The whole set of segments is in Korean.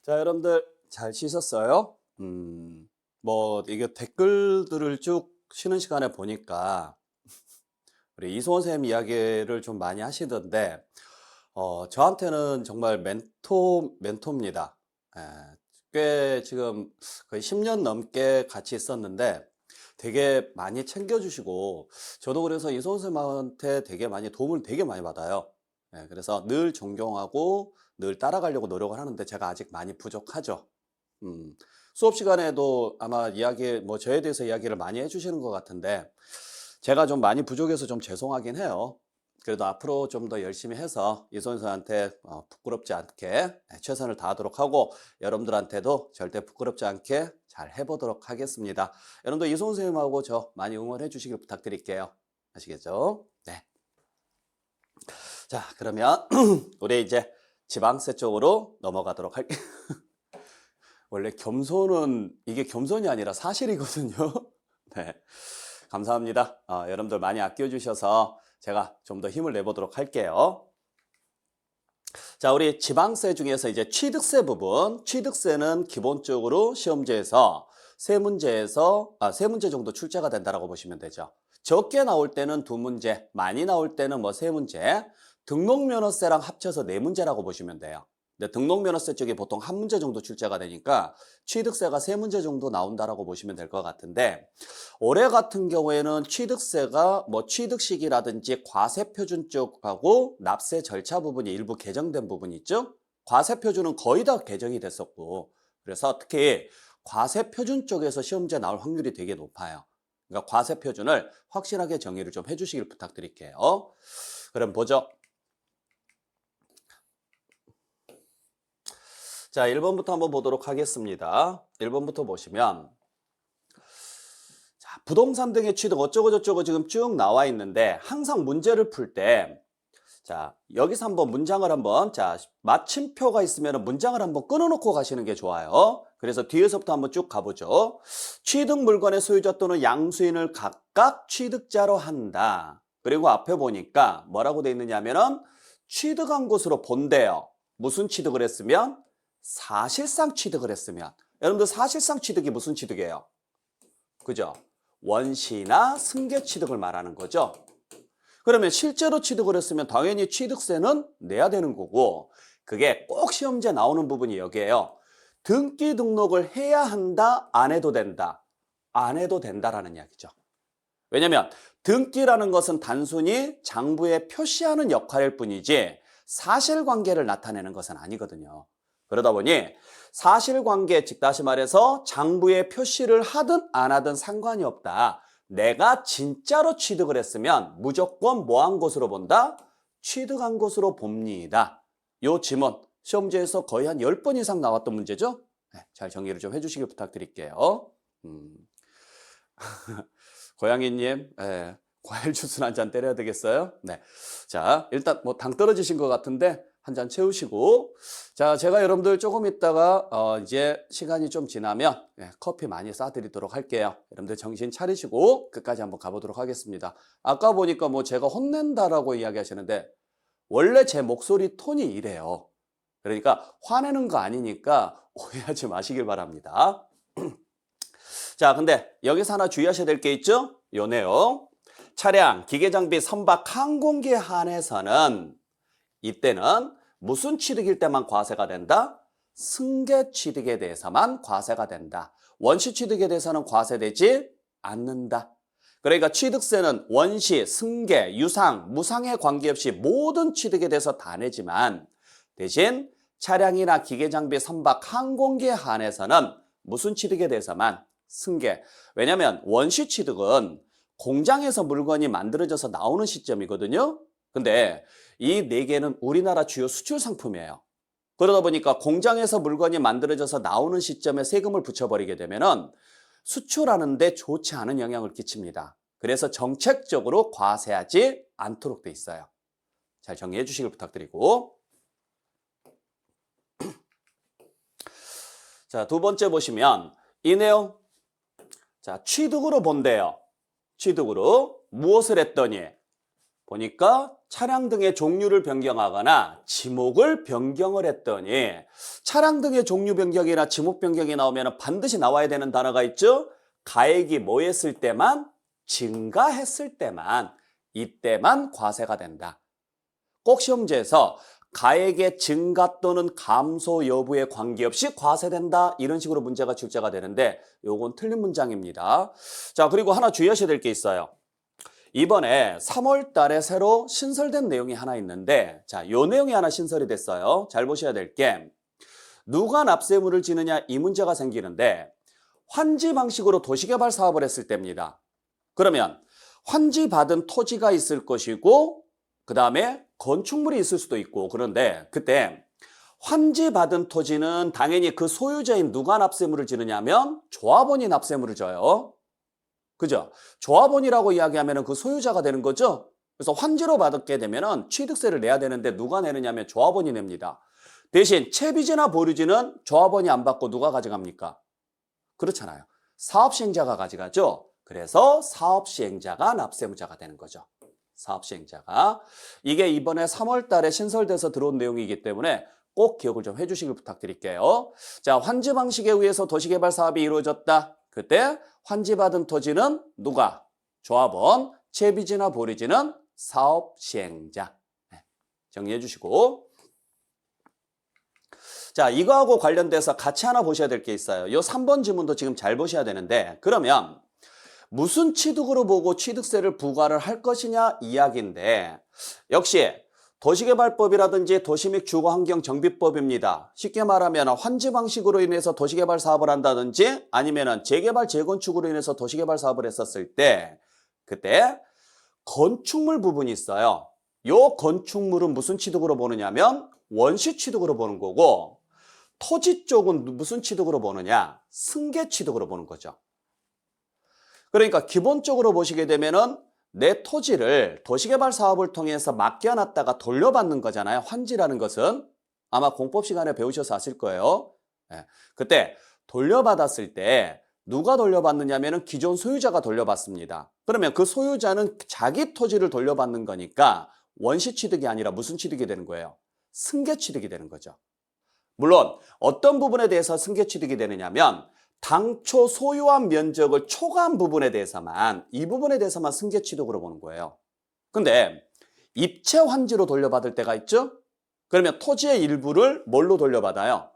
자, 여러분들 잘 쉬셨어요? 이게 댓글들을 쭉 쉬는 시간에 보니까 우리 이소원 선생님 이야기를 좀 많이 하시던데, 저한테는 정말 멘토입니다. 예, 꽤 지금 거의 10년 넘게 같이 있었는데 되게 많이 챙겨주시고, 저도 그래서 이소원 선생님한테 되게 많이 도움을 되게 많이 받아요. 예, 그래서 늘 존경하고 늘 따라가려고 노력을 하는데 제가 아직 많이 부족하죠. 음, 수업 시간에도 아마 저에 대해서 이야기를 많이 해주시는 것 같은데, 제가 좀 많이 부족해서 좀 죄송하긴 해요. 그래도 앞으로 좀 더 열심히 해서 이선수한테 부끄럽지 않게 최선을 다하도록 하고, 여러분들한테도 절대 부끄럽지 않게 잘 해보도록 하겠습니다. 여러분들 이소은 선생님하고 저 많이 응원해 주시길 부탁드릴게요. 아시겠죠? 네. 자, 그러면 우리 이제 지방세 쪽으로 넘어가도록 할게요. 원래 이게 겸손이 아니라 사실이거든요. 네. 감사합니다. 여러분들 많이 아껴주셔서 제가 좀 더 힘을 내보도록 할게요. 자, 우리 지방세 중에서 이제 취득세 부분, 취득세는 기본적으로 시험지에서 세 문제 정도 출제가 된다라고 보시면 되죠. 적게 나올 때는 두 문제, 많이 나올 때는 세 문제, 등록면허세랑 합쳐서 네 문제라고 보시면 돼요. 근데 등록면허세 쪽이 보통 한 문제 정도 출제가 되니까 취득세가 세 문제 정도 나온다라고 보시면 될 것 같은데, 올해 같은 경우에는 취득세가 취득시기라든지 과세표준 쪽하고 납세 절차 부분이 일부 개정된 부분이 있죠. 과세표준은 거의 다 개정이 됐었고, 그래서 특히 과세표준 쪽에서 시험지에 나올 확률이 되게 높아요. 그러니까 과세표준을 확실하게 정의를 좀 해주시길 부탁드릴게요. 그럼 보죠. 자, 1번부터 한번 보도록 하겠습니다. 1번부터 보시면, 자, 부동산 등의 취득 어쩌고저쩌고 지금 쭉 나와 있는데, 항상 문제를 풀 때, 자, 여기서 한번 마침표가 있으면 문장을 한번 끊어놓고 가시는 게 좋아요. 그래서 뒤에서부터 한번 쭉 가보죠. 취득 물건의 소유자 또는 양수인을 각각 취득자로 한다. 그리고 앞에 보니까 뭐라고 돼 있느냐면은 취득한 것으로 본대요. 무슨 취득을 했으면? 사실상 취득을 했으면. 여러분들 사실상 취득이 무슨 취득이에요? 그죠? 원시나 승계 취득을 말하는 거죠. 그러면 실제로 취득을 했으면 당연히 취득세는 내야 되는 거고, 그게 꼭 시험지에 나오는 부분이 여기에요. 등기 등록을 해야 한다, 안 해도 된다. 안 해도 된다라는 이야기죠. 왜냐면 등기라는 것은 단순히 장부에 표시하는 역할일 뿐이지 사실관계를 나타내는 것은 아니거든요. 그러다 보니 사실관계, 즉 다시 말해서 장부에 표시를 하든 안 하든 상관이 없다. 내가 진짜로 취득을 했으면 무조건 뭐 한 것으로 본다? 취득한 것으로 봅니다. 요 지문 시험지에서 거의 한 10번 이상 나왔던 문제죠? 네, 잘 정리를 좀 해주시길 부탁드릴게요. 고양이님, 과일 주스 한 잔 때려야 되겠어요? 네. 자, 일단 당 떨어지신 것 같은데 한 잔 채우시고, 자, 제가 여러분들 조금 있다가 이제 시간이 좀 지나면 커피 많이 쏴드리도록 할게요. 여러분들 정신 차리시고 끝까지 한번 가보도록 하겠습니다. 아까 보니까 제가 혼낸다라고 이야기하시는데 원래 제 목소리 톤이 이래요. 그러니까 화내는 거 아니니까 오해하지 마시길 바랍니다. 자, 근데 여기서 하나 주의하셔야 될 게 있죠? 요 내용. 차량, 기계장비 선박 항공기에 한해서는 이때는 무슨 취득일 때만 과세가 된다? 승계 취득에 대해서만 과세가 된다. 원시 취득에 대해서는 과세되지 않는다. 그러니까 취득세는 원시, 승계, 유상, 무상에 관계없이 모든 취득에 대해서 다 내지만, 대신 차량이나 기계장비 선박 항공기에 한해서는 무슨 취득에 대해서만? 승계. 왜냐하면 원시 취득은 공장에서 물건이 만들어져서 나오는 시점이거든요. 근데 이 네 개는 우리나라 주요 수출 상품이에요. 그러다 보니까 공장에서 물건이 만들어져서 나오는 시점에 세금을 붙여버리게 되면은 수출하는데 좋지 않은 영향을 끼칩니다. 그래서 정책적으로 과세하지 않도록 돼 있어요. 잘 정리해 주시길 부탁드리고. 자, 두 번째 보시면 이 내용. 자, 취득으로 본대요. 취득으로 무엇을 했더니 보니까 차량 등의 종류를 변경하거나 지목을 변경을 했더니 차량 등의 종류 변경이나 지목 변경이 나오면 반드시 나와야 되는 단어가 있죠. 가액이 뭐 했을 때만? 증가했을 때만, 이때만 과세가 된다. 꼭 시험지에서 가액의 증가 또는 감소 여부에 관계없이 과세된다, 이런 식으로 문제가 출제가 되는데 요건 틀린 문장입니다. 자, 그리고 하나 주의하셔야 될 게 있어요. 이번에 3월 달에 새로 신설된 내용이 하나 있는데, 자, 요 내용이 하나 신설이 됐어요. 잘 보셔야 될 게, 누가 납세물을 지느냐, 이 문제가 생기는데 환지 방식으로 도시개발 사업을 했을 때입니다. 그러면 환지 받은 토지가 있을 것이고 그 다음에 건축물이 있을 수도 있고, 그런데 그때 환지 받은 토지는 당연히 그 소유자인 누가 납세물을 지느냐면 조합원이 납세물을 져요. 그죠? 조합원이라고 이야기하면 그 소유자가 되는 거죠. 그래서 환지로 받게 되면 취득세를 내야 되는데 누가 내느냐면 조합원이 냅니다. 대신 채비지나 보류지는 조합원이 안 받고 누가 가져갑니까? 그렇잖아요. 사업시행자가 가져가죠. 그래서 사업시행자가 납세무자가 되는 거죠. 사업시행자가. 이게 이번에 3월 달에 신설돼서 들어온 내용이기 때문에 꼭 기억을 좀 해주시길 부탁드릴게요. 자, 환지 방식에 의해서 도시개발 사업이 이루어졌다. 그때 환지받은 토지는 누가? 조합원, 채비지나 보류지는 사업시행자. 정리해 주시고. 자, 이거하고 관련돼서 같이 하나 보셔야 될 게 있어요. 요 3번 지문도 지금 잘 보셔야 되는데, 그러면 무슨 취득으로 보고 취득세를 부과를 할 것이냐 이야기인데, 역시 도시개발법이라든지 도시 및 주거환경정비법입니다. 쉽게 말하면 환지 방식으로 인해서 도시개발 사업을 한다든지 아니면 재개발 재건축으로 인해서 도시개발 사업을 했었을 때, 그때 건축물 부분이 있어요. 요 건축물은 무슨 취득으로 보느냐면 원시 취득으로 보는 거고, 토지 쪽은 무슨 취득으로 보느냐? 승계 취득으로 보는 거죠. 그러니까 기본적으로 보시게 되면은 내 토지를 도시개발 사업을 통해서 맡겨놨다가 돌려받는 거잖아요. 환지라는 것은 아마 공법 시간에 배우셔서 아실 거예요. 그때 돌려받았을 때 누가 돌려받느냐면은 기존 소유자가 돌려받습니다. 그러면 그 소유자는 자기 토지를 돌려받는 거니까 원시 취득이 아니라 무슨 취득이 되는 거예요? 승계 취득이 되는 거죠. 물론 어떤 부분에 대해서 승계 취득이 되느냐면 당초 소유한 면적을 초과한 부분에 대해서만, 이 부분에 대해서만 승계 취득으로 보는 거예요. 근데 입체 환지로 돌려받을 때가 있죠? 그러면 토지의 일부를 뭘로 돌려받아요?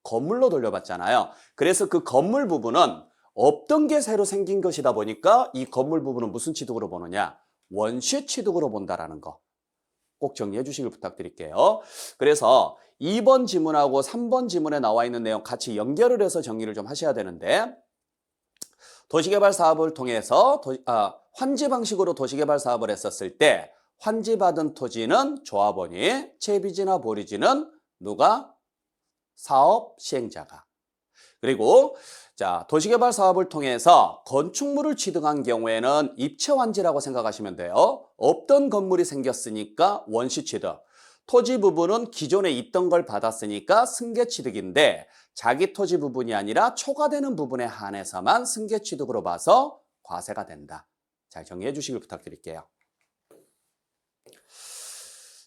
건물로 돌려받잖아요. 그래서 그 건물 부분은 없던 게 새로 생긴 것이다 보니까 이 건물 부분은 무슨 취득으로 보느냐? 원시 취득으로 본다라는 거. 꼭 정리해 주시길 부탁드릴게요. 그래서 2번 지문하고 3번 지문에 나와 있는 내용 같이 연결을 해서 정리를 좀 하셔야 되는데, 도시개발 사업을 통해서 환지 방식으로 도시개발 사업을 했었을 때 환지받은 토지는 조합원이, 채비지나 보류지는 누가? 사업 시행자가. 그리고 자, 도시개발 사업을 통해서 건축물을 취득한 경우에는 입체 환지라고 생각하시면 돼요. 없던 건물이 생겼으니까 원시 취득. 토지 부분은 기존에 있던 걸 받았으니까 승계 취득인데, 자기 토지 부분이 아니라 초과되는 부분에 한해서만 승계 취득으로 봐서 과세가 된다. 잘 정리해 주시길 부탁드릴게요.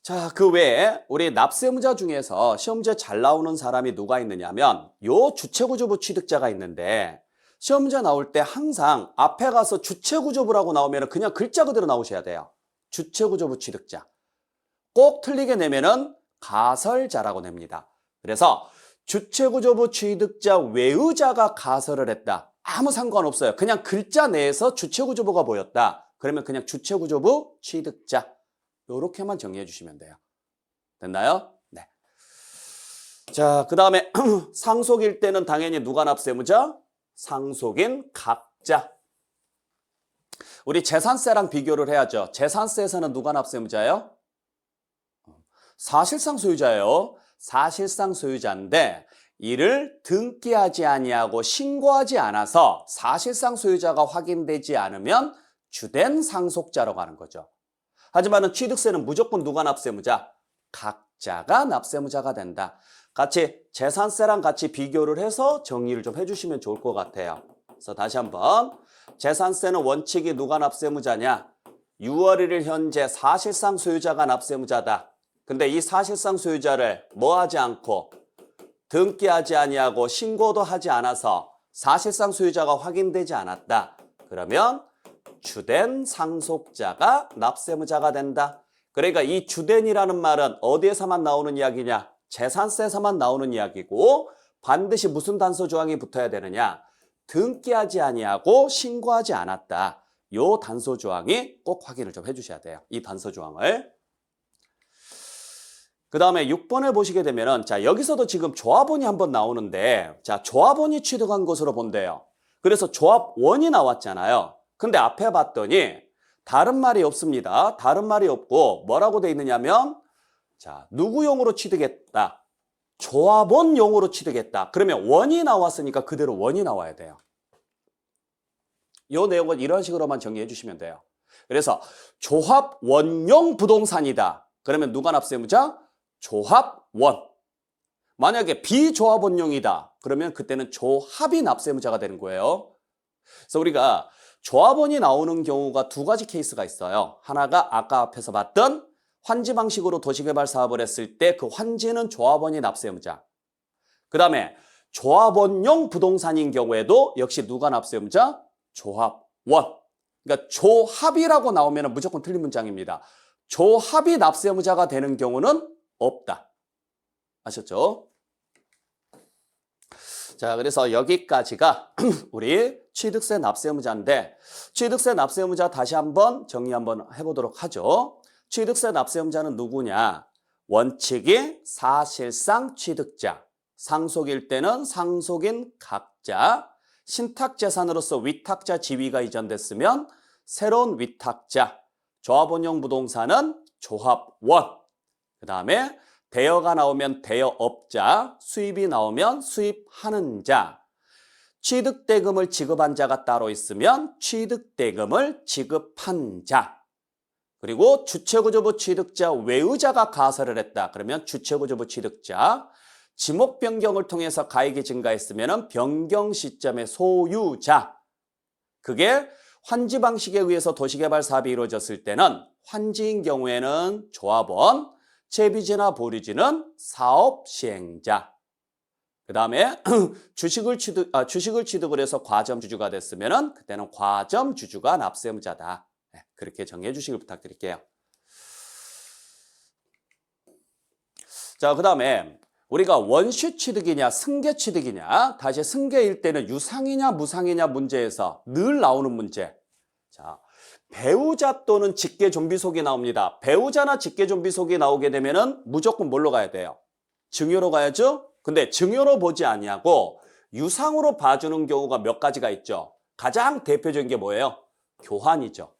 자, 그 외에 우리 납세무자 중에서 시험지에 잘 나오는 사람이 누가 있느냐면 요 주체구조부 취득자가 있는데, 시험지에 나올 때 항상 앞에 가서 주체구조부라고 나오면 그냥 글자 그대로 나오셔야 돼요. 주체구조부 취득자. 꼭 틀리게 내면은 가설자라고 냅니다. 그래서 주체구조부 취득자 외의자가 가설을 했다. 아무 상관없어요. 그냥 글자 내에서 주체구조부가 보였다. 그러면 그냥 주체구조부 취득자. 이렇게만 정리해 주시면 돼요. 됐나요? 네. 자, 그 다음에 상속일 때는 당연히 누가 납세무자? 상속인 각자. 우리 재산세랑 비교를 해야죠. 재산세에서는 누가 납세무자예요? 사실상 소유자예요. 사실상 소유자인데 이를 등기하지 아니하고 신고하지 않아서 사실상 소유자가 확인되지 않으면 주된 상속자라고 하는 거죠. 하지만 취득세는 무조건 누가 납세무자? 각자가 납세무자가 된다. 같이 재산세랑 같이 비교를 해서 정리를 좀 해주시면 좋을 것 같아요. 그래서 다시 한번 재산세는 원칙이 누가 납세무자냐? 6월 1일 현재 사실상 소유자가 납세의무자다. 근데 이 사실상 소유자를 뭐 하지 않고 등기하지 아니하고 신고도 하지 않아서 사실상 소유자가 확인되지 않았다. 그러면 주된 상속자가 납세의무자가 된다. 그러니까 이 주된이라는 말은 어디에서만 나오는 이야기냐? 재산세에서만 나오는 이야기고 반드시 무슨 단서 조항이 붙어야 되느냐? 등기하지 아니하고 신고하지 않았다. 요 단서 조항이 꼭 확인을 좀 해주셔야 돼요. 이 단서 조항을. 그 다음에 6번에 보시게 되면은, 자, 여기서도 지금 조합원이 한번 나오는데, 자, 조합원이 취득한 것으로 본대요. 그래서 조합원이 나왔잖아요. 근데 앞에 봤더니, 다른 말이 없습니다. 다른 말이 없고, 뭐라고 돼 있느냐면, 자, 누구용으로 취득했다? 조합원용으로 취득했다. 그러면 원이 나왔으니까 그대로 원이 나와야 돼요. 요 내용은 이런 식으로만 정리해 주시면 돼요. 그래서 조합원용 부동산이다. 그러면 누가 납세의무자? 조합원. 만약에 비조합원용이다. 그러면 그때는 조합이 납세의무자가 되는 거예요. 그래서 우리가 조합원이 나오는 경우가 두 가지 케이스가 있어요. 하나가 아까 앞에서 봤던 환지 방식으로 도시개발 사업을 했을 때 그 환지는 조합원이 납세의무자. 그 다음에 조합원용 부동산인 경우에도 역시 누가 납세의무자? 조합원. 그러니까 조합이라고 나오면 무조건 틀린 문장입니다. 조합이 납세의무자가 되는 경우는 없다. 아셨죠? 자, 그래서 여기까지가 우리 취득세 납세의무자인데, 취득세 납세의무자 다시 한번 정리 한번 해보도록 하죠. 취득세 납세의무자는 누구냐? 원칙이 사실상 취득자, 상속일 때는 상속인 각자, 신탁재산으로서 위탁자 지위가 이전됐으면 새로운 위탁자, 조합원용 부동산은 조합원, 그 다음에 대여가 나오면 대여업자, 수입이 나오면 수입하는 자, 취득대금을 지급한 자가 따로 있으면 취득대금을 지급한 자, 그리고 주체구조부 취득자 외의자가 가설을 했다. 그러면 주체구조부 취득자, 지목 변경을 통해서 가액이 증가했으면 변경 시점의 소유자, 그게 환지 방식에 의해서 도시개발 사업이 이루어졌을 때는 환지인 경우에는 조합원, 채비지나 보류지는 사업 시행자. 그 다음에 주식을 취득을 해서 과점주주가 됐으면 그때는 과점주주가 납세의무자다. 네, 그렇게 정리해 주시길 부탁드릴게요. 자, 그 다음에 우리가 원시 취득이냐 승계 취득이냐, 다시 승계일 때는 유상이냐 무상이냐 문제에서 늘 나오는 문제. 자, 배우자 또는 직계 좀비속이 나옵니다. 배우자나 직계 좀비속이 나오게 되면은 무조건 뭘로 가야 돼요? 증여로 가야죠? 근데 증여로 보지 아니하고 유상으로 봐주는 경우가 몇 가지가 있죠. 가장 대표적인 게 뭐예요? 교환이죠.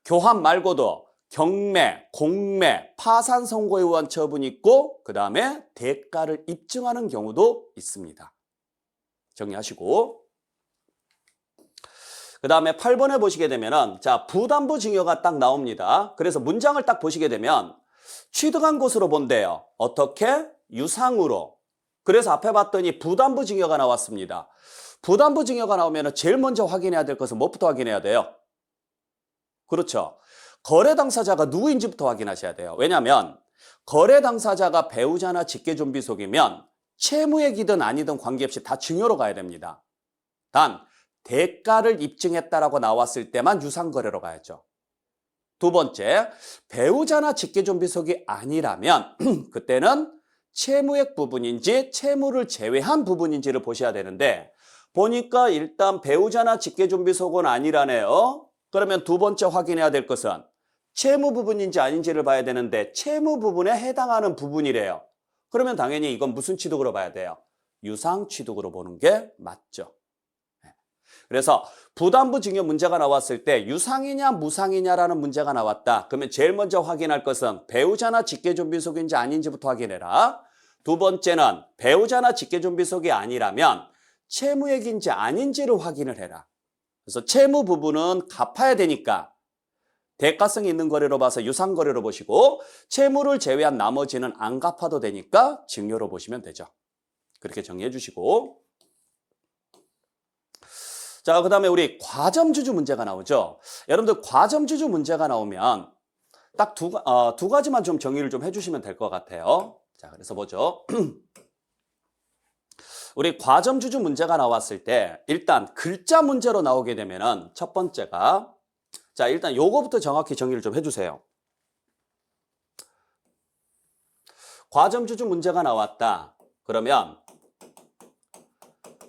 교환 말고도 경매, 공매, 파산 선고에 의한 처분이 있고 그 다음에 대가를 입증하는 경우도 있습니다. 정리하시고, 그 다음에 8번에 보시게 되면은, 자, 부담부 증여가 딱 나옵니다. 그래서 문장을 딱 보시게 되면 취득한 것으로 본대요. 어떻게? 유상으로. 그래서 앞에 봤더니 부담부 증여가 나왔습니다. 부담부 증여가 나오면 제일 먼저 확인해야 될 것은 뭐부터 확인해야 돼요? 그렇죠. 거래 당사자가 누구인지부터 확인하셔야 돼요. 왜냐하면 거래 당사자가 배우자나 직계 좀비속이면 채무액이든 아니든 관계없이 다 증여로 가야 됩니다. 단 대가를 입증했다라고 나왔을 때만 유상거래로 가야죠. 두 번째, 배우자나 직계 좀비속이 아니라면 그때는 채무액 부분인지 채무를 제외한 부분인지를 보셔야 되는데, 보니까 일단 배우자나 직계 좀비속은 아니라네요. 그러면 두 번째 확인해야 될 것은 채무 부분인지 아닌지를 봐야 되는데 채무 부분에 해당하는 부분이래요. 그러면 당연히 이건 무슨 취득으로 봐야 돼요? 유상 취득으로 보는 게 맞죠. 그래서 부담부 증여 문제가 나왔을 때 유상이냐 무상이냐라는 문제가 나왔다. 그러면 제일 먼저 확인할 것은 배우자나 직계 좀비속인지 아닌지부터 확인해라. 두 번째는 배우자나 직계 좀비속이 아니라면 채무액인지 아닌지를 확인을 해라. 그래서 채무 부분은 갚아야 되니까 대가성이 있는 거래로 봐서 유상거래로 보시고, 채무를 제외한 나머지는 안 갚아도 되니까 증여로 보시면 되죠. 그렇게 정리해 주시고, 자, 그 다음에 우리 과점주주 문제가 나오죠. 여러분들 과점주주 문제가 나오면 딱 두 가지만 좀 정리를 좀 해주시면 될 것 같아요. 자, 그래서 보죠. 우리 과점주주 문제가 나왔을 때 일단 글자 문제로 나오게 되면은 첫 번째가, 자, 일단 요거부터 정확히 정리를 좀 해주세요. 과점주주 문제가 나왔다. 그러면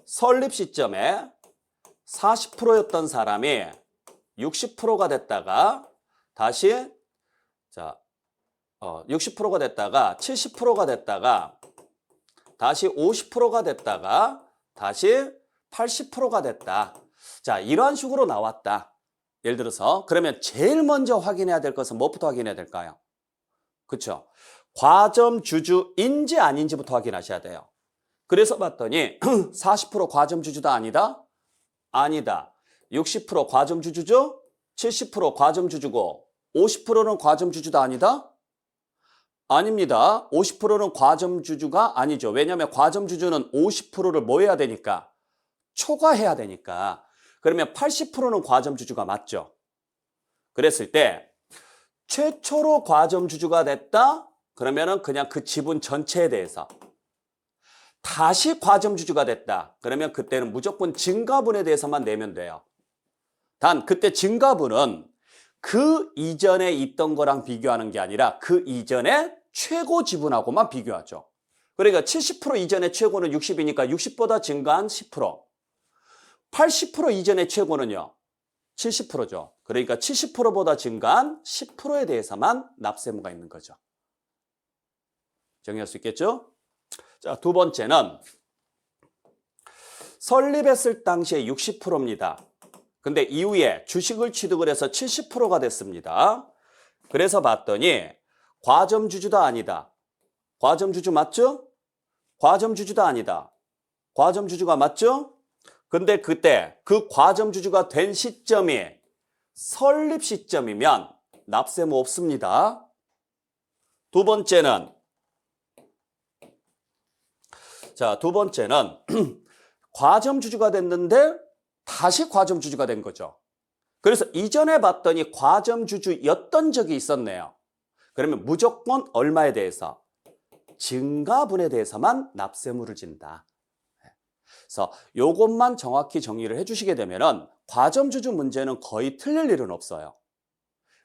설립 시점에 40%였던 사람이 60%가 됐다가 다시 60%가 됐다가 70%가 됐다가 다시 50%가 됐다가 다시 80%가 됐다. 자, 이러한 식으로 나왔다. 예를 들어서 그러면 제일 먼저 확인해야 될 것은 무엇부터 확인해야 될까요? 그렇죠? 과점주주인지 아닌지부터 확인하셔야 돼요. 그래서 봤더니 40% 과점주주다 아니다? 아니다. 60% 과점주주죠? 70% 과점주주고 50%는 과점주주다 아니다? 아닙니다. 50%는 과점주주가 아니죠. 왜냐하면 과점주주는 50%를 뭐 해야 되니까? 초과해야 되니까. 그러면 80%는 과점주주가 맞죠. 그랬을 때 최초로 과점주주가 됐다? 그러면은 그냥 그 지분 전체에 대해서. 다시 과점주주가 됐다. 그러면 그때는 무조건 증가분에 대해서만 내면 돼요. 단 그때 증가분은 그 이전에 있던 거랑 비교하는 게 아니라 그 이전에 최고 지분하고만 비교하죠. 그러니까 70% 이전의 최고는 60이니까 60보다 증가한 10%. 80% 이전의 최고는요. 70%죠. 그러니까 70%보다 증가한 10%에 대해서만 납세무가 있는 거죠. 정리할 수 있겠죠? 자, 두 번째는 설립했을 당시에 60%입니다. 근데 이후에 주식을 취득을 해서 70%가 됐습니다. 그래서 봤더니 과점주주다 아니다. 과점주주 맞죠? 과점주주다 아니다. 과점주주가 맞죠? 근데 그때 그 과점주주가 된 시점이 설립 시점이면 납세무 없습니다. 두 번째는 과점주주가 됐는데 다시 과점주주가 된 거죠. 그래서 이전에 봤더니 과점주주였던 적이 있었네요. 그러면 무조건 얼마에 대해서? 증가분에 대해서만 납세무를 진다. 그래서 요것만 정확히 정리를 해주시게 되면은 과점주주 문제는 거의 틀릴 일은 없어요.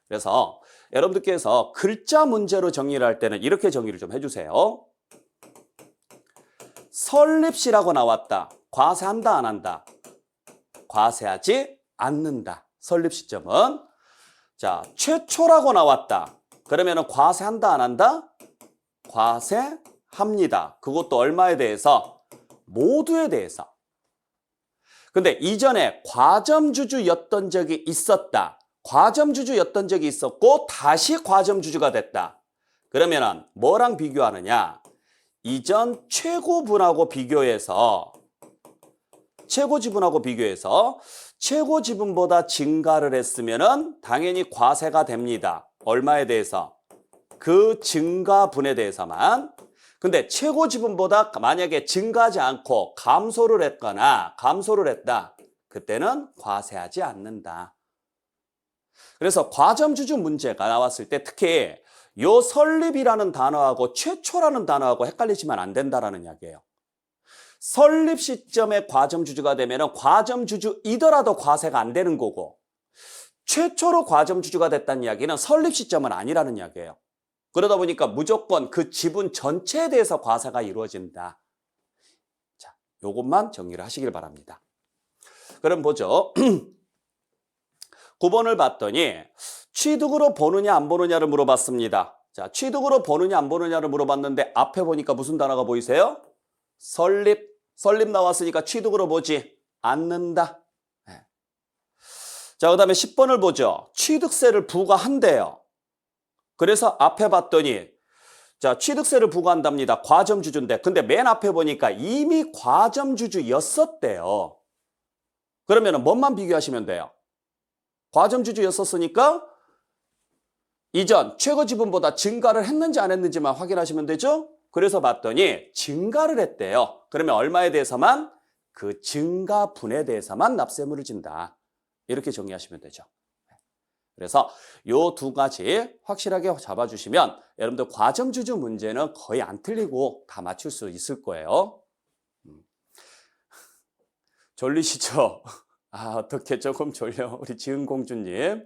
그래서 여러분들께서 글자 문제로 정리를 할 때는 이렇게 정리를 좀 해주세요. 설립시라고 나왔다. 과세한다 안 한다? 과세하지 않는다. 설립 시점은. 자, 최초라고 나왔다. 그러면은 과세한다 안 한다? 과세합니다. 그것도 얼마에 대해서? 모두에 대해서. 근데 이전에 과점주주였던 적이 있었다. 과점주주였던 적이 있었고 다시 과점주주가 됐다. 그러면은 뭐랑 비교하느냐? 이전 최고분하고 비교해서 최고 지분보다 증가를 했으면은 당연히 과세가 됩니다. 얼마에 대해서? 그 증가분에 대해서만. 근데 최고 지분보다 만약에 증가하지 않고 감소를 했다. 그때는 과세하지 않는다. 그래서 과점주주 문제가 나왔을 때 특히 요 설립이라는 단어하고 최초라는 단어하고 헷갈리시면 안 된다라는 이야기예요. 설립 시점에 과점주주가 되면 과점주주이더라도 과세가 안 되는 거고 최초로 과점주주가 됐다는 이야기는 설립 시점은 아니라는 이야기예요. 그러다 보니까 무조건 그 지분 전체에 대해서 과세가 이루어진다. 자, 요것만 정리를 하시길 바랍니다. 그럼 보죠. 9번을 봤더니 취득으로 보느냐 안 보느냐를 물어봤습니다. 자, 취득으로 보느냐 안 보느냐를 물어봤는데 앞에 보니까 무슨 단어가 보이세요? 설립 나왔으니까 취득으로 보지 않는다. 네. 자, 그 다음에 10번을 보죠. 취득세를 부과한대요. 그래서 앞에 봤더니 자, 취득세를 부과한답니다. 과점주주인데 근데 맨 앞에 보니까 이미 과점주주였었대요. 그러면 뭐만 비교하시면 돼요? 과점주주였었으니까 이전 최고 지분보다 증가를 했는지 안 했는지만 확인하시면 되죠? 그래서 봤더니 증가를 했대요. 그러면 얼마에 대해서만? 그 증가분에 대해서만 납세물을 진다. 이렇게 정리하시면 되죠. 그래서 요 두 가지 확실하게 잡아주시면 여러분들 과점주주 문제는 거의 안 틀리고 다 맞출 수 있을 거예요. 졸리시죠? 아, 어떻게 조금 졸려. 우리 지은공주님.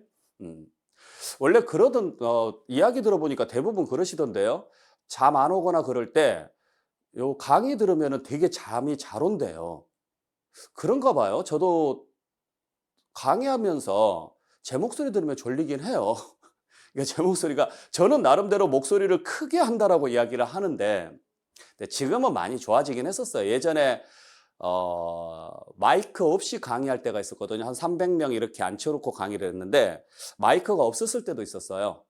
원래 그러던, 이야기 들어보니까 대부분 그러시던데요. 잠 안 오거나 그럴 때, 요 강의 들으면 되게 잠이 잘 온대요. 그런가 봐요. 저도 강의하면서 제 목소리 들으면 졸리긴 해요. 그러니까 제 목소리가, 저는 나름대로 목소리를 크게 한다라고 이야기를 하는데, 지금은 많이 좋아지긴 했었어요. 예전에, 마이크 없이 강의할 때가 있었거든요. 한 300명 이렇게 앉혀놓고 강의를 했는데, 마이크가 없었을 때도 있었어요.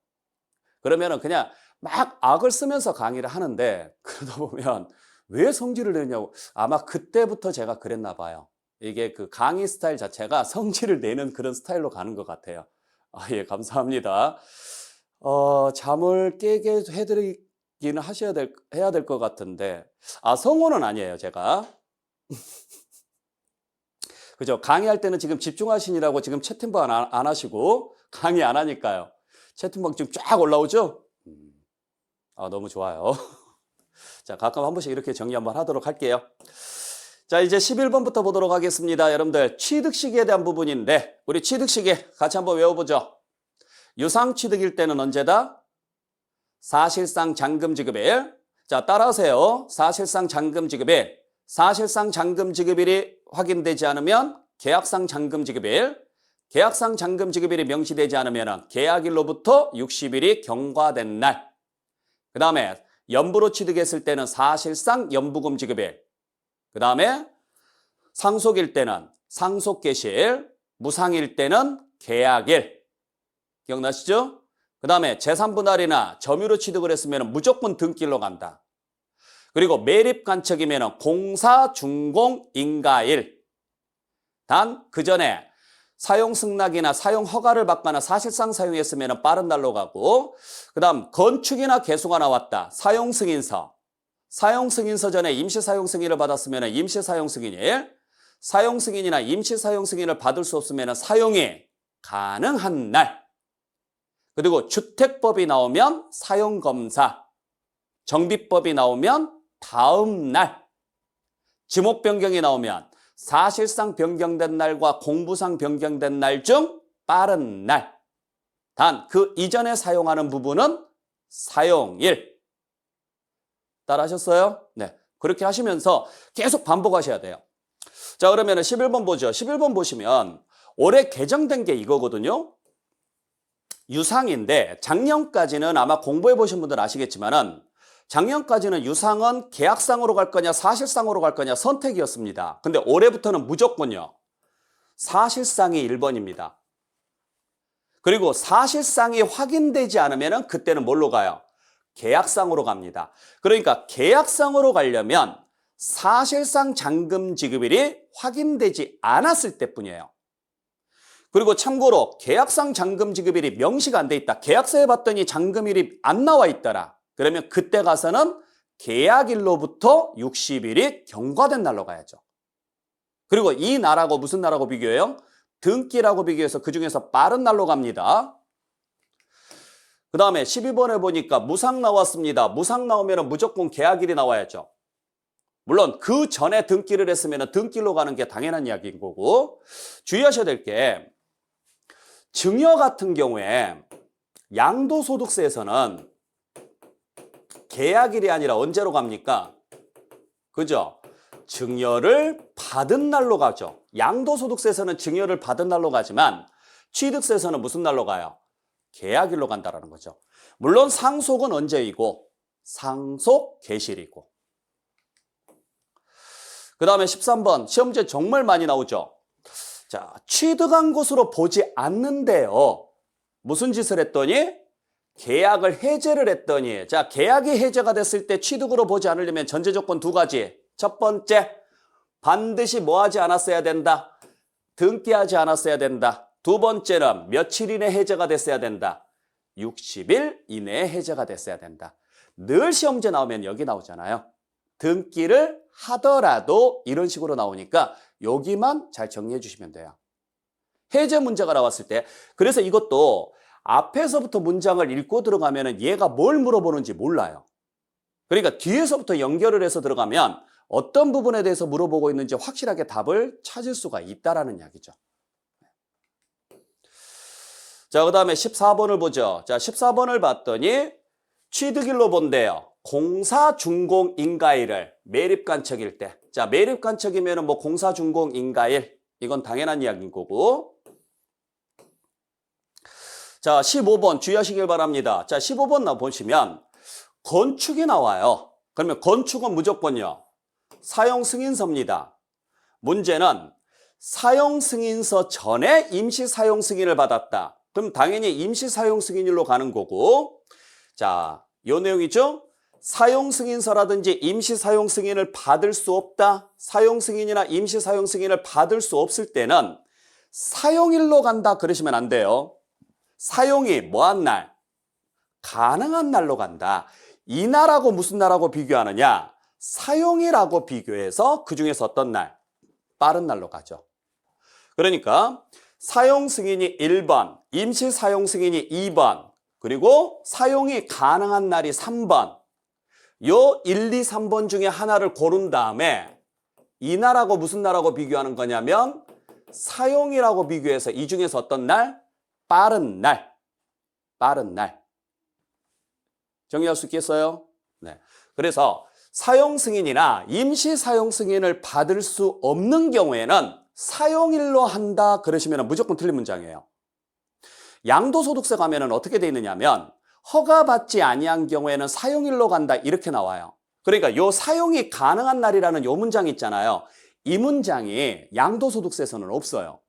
그러면은 그냥 막 악을 쓰면서 강의를 하는데, 그러다 보면 왜 성질을 내냐고. 아마 그때부터 제가 그랬나 봐요. 이게 그 강의 스타일 자체가 성질을 내는 그런 스타일로 가는 것 같아요. 아, 예, 감사합니다. 잠을 깨게 해드리기는 해야 될 것 같은데, 아, 성우는 아니에요, 제가. 그죠? 강의할 때는 지금 집중하시느라고 지금 채팅방 안 하시고, 강의 안 하니까요. 채팅방 지금 쫙 올라오죠? 아, 너무 좋아요. 자, 가끔 한 번씩 이렇게 정리 한번 하도록 할게요. 자, 이제 11번부터 보도록 하겠습니다. 여러분들, 취득시기에 대한 부분인데, 우리 취득시기 같이 한번 외워보죠. 유상취득일 때는 언제다? 사실상 잔금지급일. 자, 따라하세요. 사실상 잔금지급일. 사실상 잔금지급일이 확인되지 않으면 계약상 잔금지급일. 계약상 잔금지급일이 명시되지 않으면 계약일로부터 60일이 경과된 날. 그 다음에 연부로 취득했을 때는 사실상 연부금 지급일. 그 다음에 상속일 때는 상속개시일, 무상일 때는 계약일. 기억나시죠? 그 다음에 재산분할이나 점유로 취득을 했으면 무조건 등기일로 간다. 그리고 매립간척이면 공사, 준공, 인가일. 단 그 전에 사용승낙이나 사용허가를 받거나 사실상 사용했으면 빠른 날로 가고, 그 다음 건축이나 개수가 나왔다. 사용승인서. 사용승인서 전에 임시사용승인을 받았으면 임시사용승인일, 사용승인이나 임시사용승인을 받을 수 없으면 사용이 가능한 날, 그리고 주택법이 나오면 사용검사, 정비법이 나오면 다음 날, 지목변경이 나오면 사실상 변경된 날과 공부상 변경된 날 중 빠른 날. 단 그 이전에 사용하는 부분은 사용일. 따라하셨어요? 네. 그렇게 하시면서 계속 반복하셔야 돼요. 자, 그러면 11번 보죠. 11번 보시면 올해 개정된 게 이거거든요. 유상인데 작년까지는 아마 공부해 보신 분들 아시겠지만은 작년까지는 유상은 계약상으로 갈 거냐 사실상으로 갈 거냐 선택이었습니다. 근데 올해부터는 무조건요. 사실상이 1번입니다. 그리고 사실상이 확인되지 않으면 그때는 뭘로 가요? 계약상으로 갑니다. 그러니까 계약상으로 가려면 사실상 잔금 지급일이 확인되지 않았을 때뿐이에요. 그리고 참고로 계약상 잔금 지급일이 명시가 안 돼 있다. 계약서에 봤더니 잔금일이 안 나와 있더라. 그러면 그때 가서는 계약일로부터 60일이 경과된 날로 가야죠. 그리고 이 날하고 무슨 날하고 비교해요? 등기라고 비교해서 그중에서 빠른 날로 갑니다. 그 다음에 12번에 보니까 무상 나왔습니다. 무상 나오면 무조건 계약일이 나와야죠. 물론 그 전에 등기를 했으면 등기로 가는 게 당연한 이야기인 거고, 주의하셔야 될 게 증여 같은 경우에 양도소득세에서는 계약일이 아니라 언제로 갑니까? 그죠? 증여를 받은 날로 가죠. 양도소득세에서는 증여를 받은 날로 가지만 취득세에서는 무슨 날로 가요? 계약일로 간다라는 거죠. 물론 상속은 언제이고 상속 개시일이고. 그 다음에 13번 시험제 정말 많이 나오죠. 자, 취득한 것으로 보지 않는데요. 무슨 짓을 했더니? 계약을 해제를 했더니, 자, 계약이 해제가 됐을 때 취득으로 보지 않으려면 전제 조건 두 가지. 첫 번째, 반드시 뭐 하지 않았어야 된다? 등기하지 않았어야 된다. 두 번째는 며칠 이내 해제가 됐어야 된다. 60일 이내에 해제가 됐어야 된다. 늘 시험제 나오면 여기 나오잖아요. 등기를 하더라도 이런 식으로 나오니까 여기만 잘 정리해 주시면 돼요. 해제 문제가 나왔을 때 그래서 이것도 앞에서부터 문장을 읽고 들어가면 얘가 뭘 물어보는지 몰라요. 그러니까 뒤에서부터 연결을 해서 들어가면 어떤 부분에 대해서 물어보고 있는지 확실하게 답을 찾을 수가 있다라는 이야기죠. 자, 그 다음에 14번을 보죠. 자, 14번을 봤더니 취득일로 본대요. 공사준공 인가일을 매립간척일 때. 자, 매립간척이면 뭐 공사준공 인가일. 이건 당연한 이야기인 거고. 자, 15번 주의하시길 바랍니다. 자, 15번 보시면 건축이 나와요. 그러면 건축은 무조건요. 사용승인서입니다. 문제는 사용승인서 전에 임시사용승인을 받았다. 그럼 당연히 임시사용승인일로 가는 거고. 자, 요 내용이죠. 사용승인서라든지 임시사용승인을 받을 수 없다. 사용승인이나 임시사용승인을 받을 수 없을 때는 사용일로 간다 그러시면 안 돼요. 사용이 뭐한 날? 가능한 날로 간다. 이 날하고 무슨 날하고 비교하느냐? 사용일하고 비교해서 그 중에서 어떤 날? 빠른 날로 가죠. 그러니까 사용승인이 1번, 임시사용승인이 2번, 그리고 사용이 가능한 날이 3번. 요 1, 2, 3번 중에 하나를 고른 다음에 이 날하고 무슨 날하고 비교하는 거냐면 사용이라고 비교해서 이 중에서 어떤 날? 빠른 날. 빠른 날. 정리할 수 있겠어요? 네. 그래서 사용승인이나 임시사용승인을 받을 수 없는 경우에는 사용일로 한다 그러시면 무조건 틀린 문장이에요. 양도소득세 가면은 어떻게 돼 있느냐면 허가받지 아니한 경우에는 사용일로 간다 이렇게 나와요. 그러니까 요 사용이 가능한 날이라는 요 문장 있잖아요. 이 문장이 양도소득세에서는 없어요.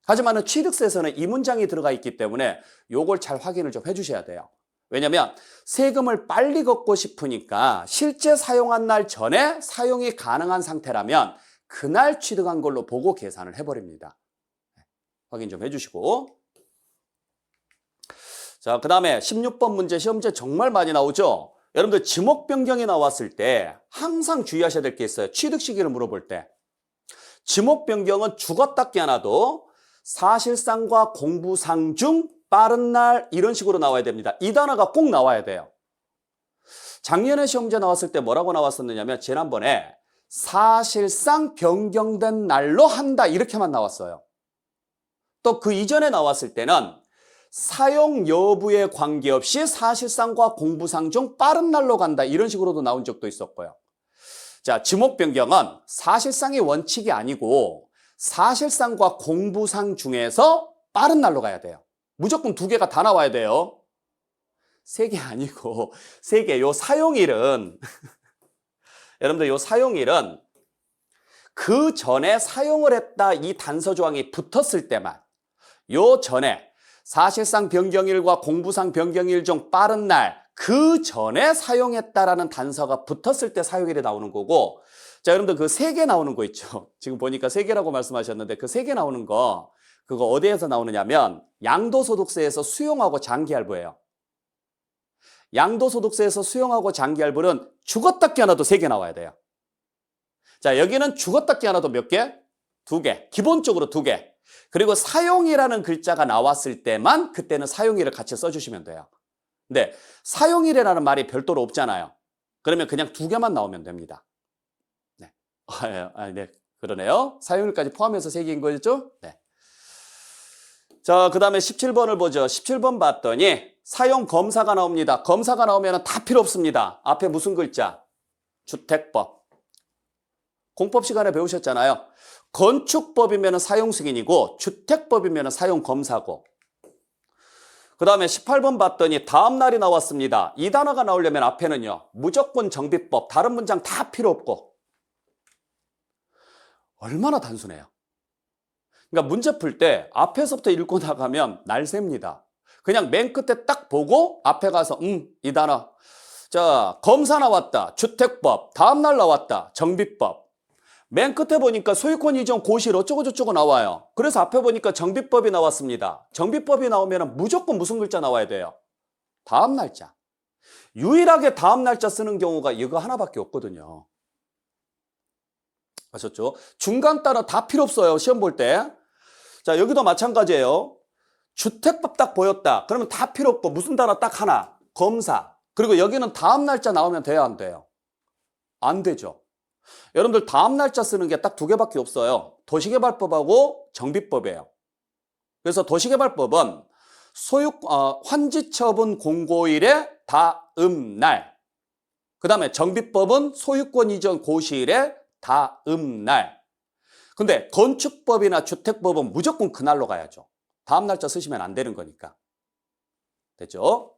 하지만 취득세에서는 이 문장이 들어가 있기 때문에 요걸 잘 확인을 좀 해주셔야 돼요. 왜냐면 세금을 빨리 걷고 싶으니까 실제 사용한 날 전에 사용이 가능한 상태라면 그날 취득한 걸로 보고 계산을 해버립니다. 확인 좀 해주시고. 자, 그 다음에 16번 문제 시험제 정말 많이 나오죠. 여러분들 지목 변경이 나왔을 때 항상 주의하셔야 될 게 있어요. 취득 시기를 물어볼 때. 지목 변경은 죽었다 깨어나도 사실상과 공부상 중 빠른 날 이런 식으로 나와야 됩니다. 이 단어가 꼭 나와야 돼요. 작년에 시험제 나왔을 때 뭐라고 나왔었느냐면 지난번에 사실상 변경된 날로 한다 이렇게만 나왔어요. 또 그 이전에 나왔을 때는 사용 여부에 관계없이 사실상과 공부상 중 빠른 날로 간다 이런 식으로도 나온 적도 있었고요. 자, 지목 변경은 사실상이 원칙이 아니고 사실상과 공부상 중에서 빠른 날로 가야 돼요. 무조건 두 개가 다 나와야 돼요. 세 개 아니고 세 개. 요 사용일은 여러분들 요 사용일은 그 전에 사용을 했다 이 단서 조항이 붙었을 때만 요 전에 사실상 변경일과 공부상 변경일 중 빠른 날 그 전에 사용했다라는 단서가 붙었을 때 사용일이 나오는 거고 자 여러분들 그 세 개 나오는 거 있죠. 지금 보니까 세 개라고 말씀하셨는데 그 세 개 나오는 거 그거 어디에서 나오느냐면 양도소득세에서 수용하고 장기할부예요. 양도소득세에서 수용하고 장기할부는 죽었다 깨어나도 3개 나와야 돼요. 자, 여기는 죽었다 깨어나도 몇 개? 2개. 기본적으로 2개. 그리고 사용이라는 글자가 나왔을 때만 그때는 사용일을 같이 써주시면 돼요. 근데 사용일이라는 말이 별도로 없잖아요. 그러면 그냥 2개만 나오면 됩니다. 네. 네. 그러네요. 사용일까지 포함해서 3개인 거죠? 네. 자, 그 다음에 17번을 보죠. 17번 봤더니 사용 검사가 나옵니다. 검사가 나오면 다 필요 없습니다. 앞에 무슨 글자? 주택법. 공법 시간에 배우셨잖아요. 건축법이면 사용승인이고 주택법이면 사용검사고. 그 다음에 18번 봤더니 다음 날이 나왔습니다. 이 단어가 나오려면 앞에는요. 무조건 정비법, 다른 문장 다 필요 없고. 얼마나 단순해요. 그러니까 문제 풀 때 앞에서부터 읽고 나가면 날셉니다. 그냥 맨 끝에 딱 보고 앞에 가서 이 단어. 자, 검사 나왔다. 주택법. 다음 날 나왔다. 정비법. 맨 끝에 보니까 소유권 이전 고실 어쩌고 저쩌고 나와요. 그래서 앞에 보니까 정비법이 나왔습니다. 정비법이 나오면 무조건 무슨 글자 나와야 돼요? 다음 날짜. 유일하게 다음 날짜 쓰는 경우가 이거 하나밖에 없거든요. 아셨죠? 중간 단어 다 필요 없어요. 시험 볼 때. 자, 여기도 마찬가지예요. 주택법 딱 보였다. 그러면 다 필요 없고 무슨 단어 딱 하나. 검사. 그리고 여기는 다음 날짜 나오면 돼요, 안 돼요? 안 되죠. 여러분들 다음 날짜 쓰는 게 딱 두 개밖에 없어요. 도시개발법하고 정비법이에요. 그래서 도시개발법은 환지처분 공고일의 다음 날. 그 다음에 정비법은 소유권 이전 고시일의 다음 날. 근데 건축법이나 주택법은 무조건 그날로 가야죠. 다음 날짜 쓰시면 안 되는 거니까. 됐죠?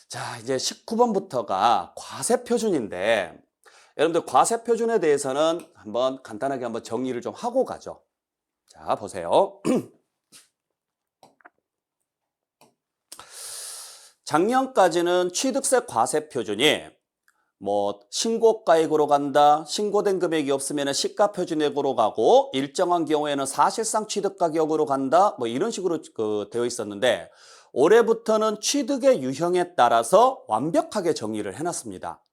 자, 이제 19번부터가 과세표준인데 여러분들 과세표준에 대해서는 한번 간단하게 한번 정리를 좀 하고 가죠. 자, 보세요. 작년까지는 취득세 과세표준이 신고가액으로 간다, 신고된 금액이 없으면 시가표준액으로 가고 일정한 경우에는 사실상 취득가격으로 간다, 이런 식으로 되어 있었는데 올해부터는 취득의 유형에 따라서 완벽하게 정리를 해놨습니다.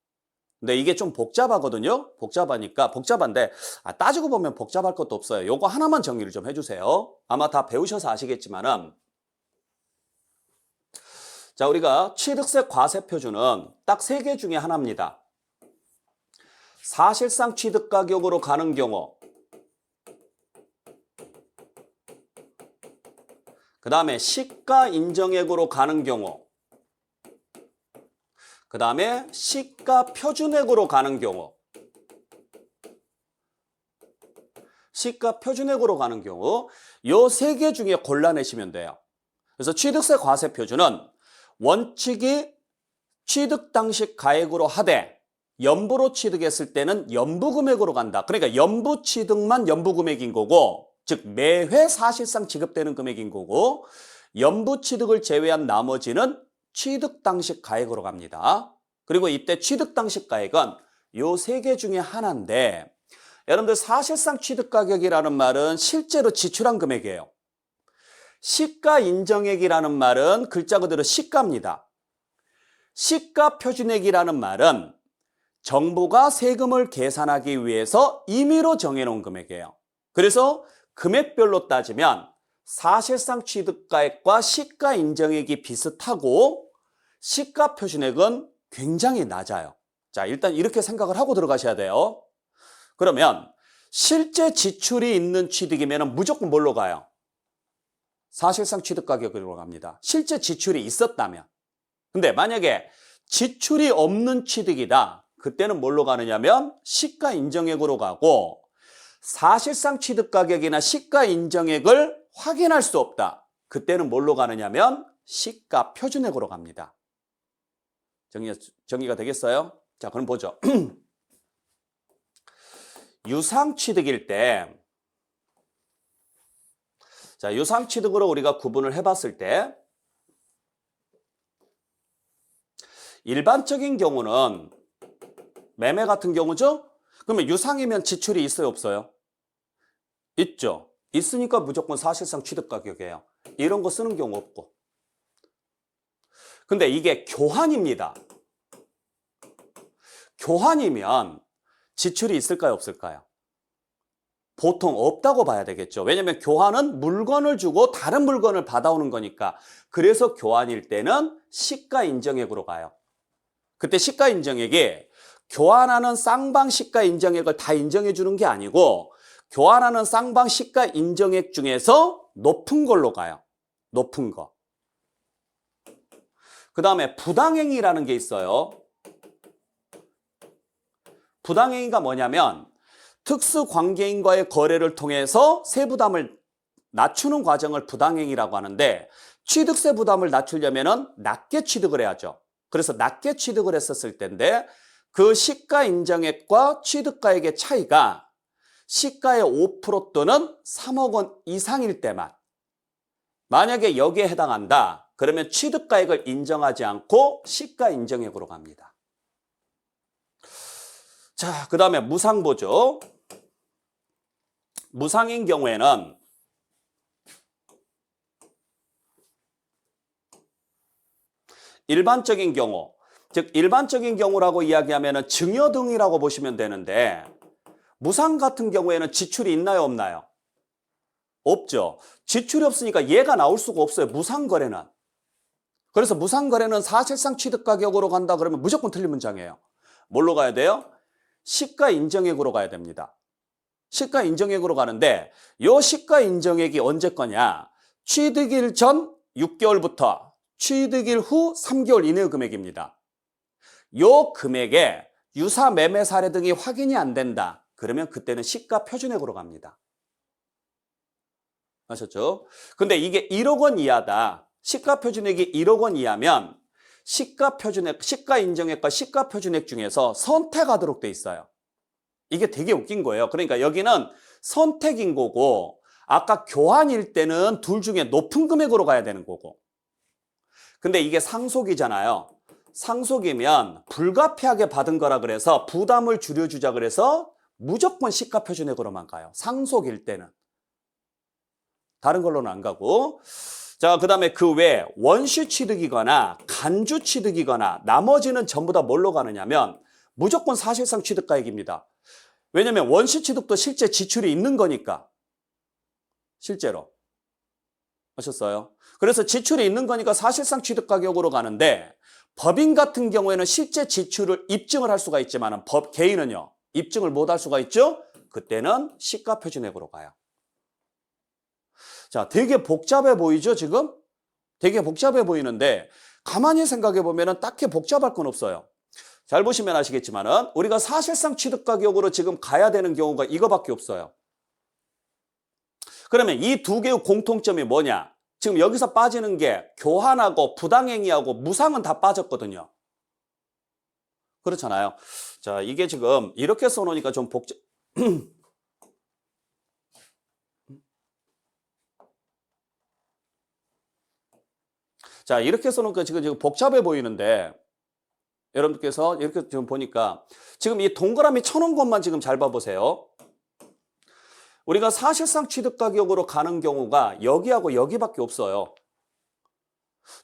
근데 이게 좀 복잡하거든요. 복잡한데 따지고 보면 복잡할 것도 없어요. 요거 하나만 정리를 좀 해주세요. 아마 다 배우셔서 아시겠지만은 자, 우리가 취득세 과세표준은 딱 3개 중에 하나입니다. 사실상 취득가격으로 가는 경우, 그 다음에 시가 인정액으로 가는 경우, 그 다음에 시가 표준액으로 가는 경우, 시가 표준액으로 가는 경우, 요 3개 중에 골라내시면 돼요. 그래서 취득세 과세표준은 원칙이 취득 당시 가액으로 하되 연부로 취득했을 때는 연부금액으로 간다. 그러니까 연부 취득만 연부금액인 거고, 즉 매회 사실상 지급되는 금액인 거고, 연부 취득을 제외한 나머지는 취득 당시 가액으로 갑니다. 그리고 이때 취득 당시 가액은 요 3개 중에 하나인데 여러분들 사실상 취득가격이라는 말은 실제로 지출한 금액이에요. 시가 인정액이라는 말은 글자 그대로 시가입니다. 시가 표준액이라는 말은 정부가 세금을 계산하기 위해서 임의로 정해놓은 금액이에요. 그래서 금액별로 따지면 사실상 취득가액과 시가 인정액이 비슷하고 시가 표준액은 굉장히 낮아요. 자, 일단 이렇게 생각을 하고 들어가셔야 돼요. 그러면 실제 지출이 있는 취득이면 무조건 뭘로 가요? 사실상 취득가격으로 갑니다. 실제 지출이 있었다면. 근데 만약에 지출이 없는 취득이다. 그때는 뭘로 가느냐면 시가 인정액으로 가고 사실상 취득가격이나 시가 인정액을 확인할 수 없다. 그때는 뭘로 가느냐면 시가 표준액으로 갑니다. 정리가 되겠어요? 자, 그럼 보죠. 유상취득일 때 자, 유상취득으로 우리가 구분을 해봤을 때 일반적인 경우는 매매 같은 경우죠? 그러면 유상이면 지출이 있어요, 없어요? 있죠. 있으니까 무조건 사실상 취득가격이에요. 이런 거 쓰는 경우 없고. 근데 이게 교환입니다. 교환이면 지출이 있을까요, 없을까요? 보통 없다고 봐야 되겠죠. 왜냐하면 교환은 물건을 주고 다른 물건을 받아오는 거니까. 그래서 교환일 때는 시가 인정액으로 가요. 그때 시가 인정액이 교환하는 쌍방 시가 인정액을 다 인정해 주는 게 아니고 교환하는 쌍방 시가 인정액 중에서 높은 걸로 가요. 높은 거. 그 다음에 부당행위라는 게 있어요. 부당행위가 뭐냐면 특수관계인과의 거래를 통해서 세부담을 낮추는 과정을 부당행위라고 하는데 취득세 부담을 낮추려면 낮게 취득을 해야죠. 그래서 낮게 취득을 했었을 때인데 그 시가 인정액과 취득가액의 차이가 시가의 5% 또는 3억 원 이상일 때만 만약에 여기에 해당한다. 그러면 취득가액을 인정하지 않고 시가 인정액으로 갑니다. 자, 그 다음에 무상보죠. 무상인 경우에는 일반적인 경우 즉 일반적인 경우라고 이야기하면 증여 등이라고 보시면 되는데 무상 같은 경우에는 지출이 있나요, 없나요? 없죠. 지출이 없으니까 얘가 나올 수가 없어요. 무상거래는. 그래서 무상거래는 사실상 취득가격으로 간다 그러면 무조건 틀린 문장이에요. 뭘로 가야 돼요? 시가인정액으로 가야 됩니다. 시가인정액으로 가는데 이 시가인정액이 언제 거냐? 취득일 전 6개월부터 취득일 후 3개월 이내의 금액입니다. 이 금액에 유사 매매 사례 등이 확인이 안 된다. 그러면 그때는 시가표준액으로 갑니다. 아셨죠? 근데 이게 1억 원 이하다. 시가표준액이 1억 원 이하면 시가표준액, 시가인정액과 시가표준액 중에서 선택하도록 돼 있어요. 이게 되게 웃긴 거예요. 그러니까 여기는 선택인 거고 아까 교환일 때는 둘 중에 높은 금액으로 가야 되는 거고. 근데 이게 상속이잖아요. 상속이면 불가피하게 받은 거라 그래서 부담을 줄여주자 그래서 무조건 시가표준액으로만 가요. 상속일 때는. 다른 걸로는 안 가고. 자, 그 다음에 그 외에 원시 취득이거나 간주 취득이거나 나머지는 전부 다 뭘로 가느냐면 무조건 사실상 취득가액입니다. 왜냐면 원시 취득도 실제 지출이 있는 거니까. 실제로. 아셨어요? 그래서 지출이 있는 거니까 사실상 취득가격으로 가는데 법인 같은 경우에는 실제 지출을 입증을 할 수가 있지만 개인은요. 입증을 못 할 수가 있죠? 그때는 시가표준액으로 가요. 자, 되게 복잡해 보이죠, 지금? 되게 복잡해 보이는데 가만히 생각해 보면 딱히 복잡할 건 없어요. 잘 보시면 아시겠지만은 우리가 사실상 취득가격으로 지금 가야 되는 경우가 이거밖에 없어요. 그러면 이 두 개의 공통점이 뭐냐? 지금 여기서 빠지는 게 교환하고 부당행위하고 무상은 다 빠졌거든요. 그렇잖아요. 자, 이게 지금 이렇게 써놓으니까 좀 자, 이렇게 써놓으니까 지금 복잡해 보이는데 여러분들께서 이렇게 지금 보니까 지금 이 동그라미 쳐놓은 것만 지금 잘 봐보세요. 우리가 사실상 취득가격으로 가는 경우가 여기하고 여기밖에 없어요.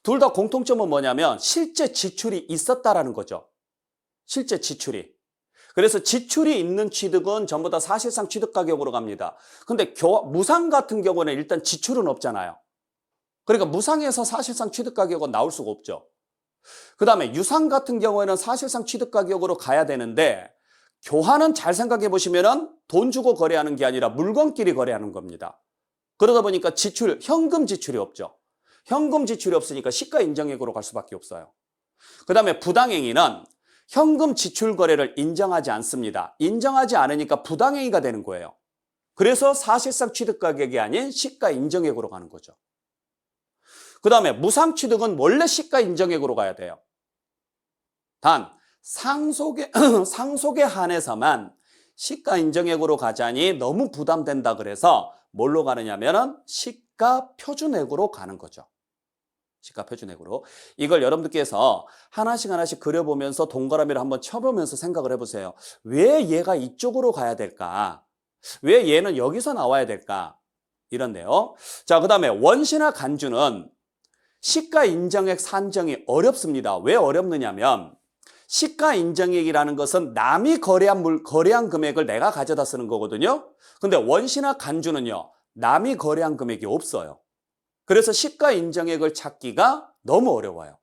둘 다 공통점은 뭐냐면 실제 지출이 있었다라는 거죠. 실제 지출이. 그래서 지출이 있는 취득은 전부 다 사실상 취득가격으로 갑니다. 근데 무상 같은 경우는 일단 지출은 없잖아요. 그러니까 무상에서 사실상 취득가격은 나올 수가 없죠. 그 다음에 유상 같은 경우에는 사실상 취득가격으로 가야 되는데 교환은 잘 생각해 보시면은 돈 주고 거래하는 게 아니라 물건끼리 거래하는 겁니다. 그러다 보니까 현금 지출이 없죠. 현금 지출이 없으니까 시가인정액으로 갈 수밖에 없어요. 그 다음에 부당행위는 현금 지출 거래를 인정하지 않습니다. 인정하지 않으니까 부당행위가 되는 거예요. 그래서 사실상 취득가격이 아닌 시가인정액으로 가는 거죠. 그 다음에 무상취득은 원래 시가인정액으로 가야 돼요. 단 상속에 한해서만 시가인정액으로 가자니 너무 부담된다 그래서 뭘로 가느냐면 시가표준액으로 가는 거죠. 시가표준액으로. 이걸 여러분들께서 하나씩 그려보면서 동그라미를 한번 쳐보면서 생각을 해보세요. 왜 얘가 이쪽으로 가야 될까? 왜 얘는 여기서 나와야 될까? 이런데요. 자, 그 다음에 원시나 간주는 시가인정액 산정이 어렵습니다. 왜 어렵느냐면 시가인정액이라는 것은 남이 거래한 금액을 내가 가져다 쓰는 거거든요. 근데 원시나 간주는요. 남이 거래한 금액이 없어요. 그래서 시가인정액을 찾기가 너무 어려워요.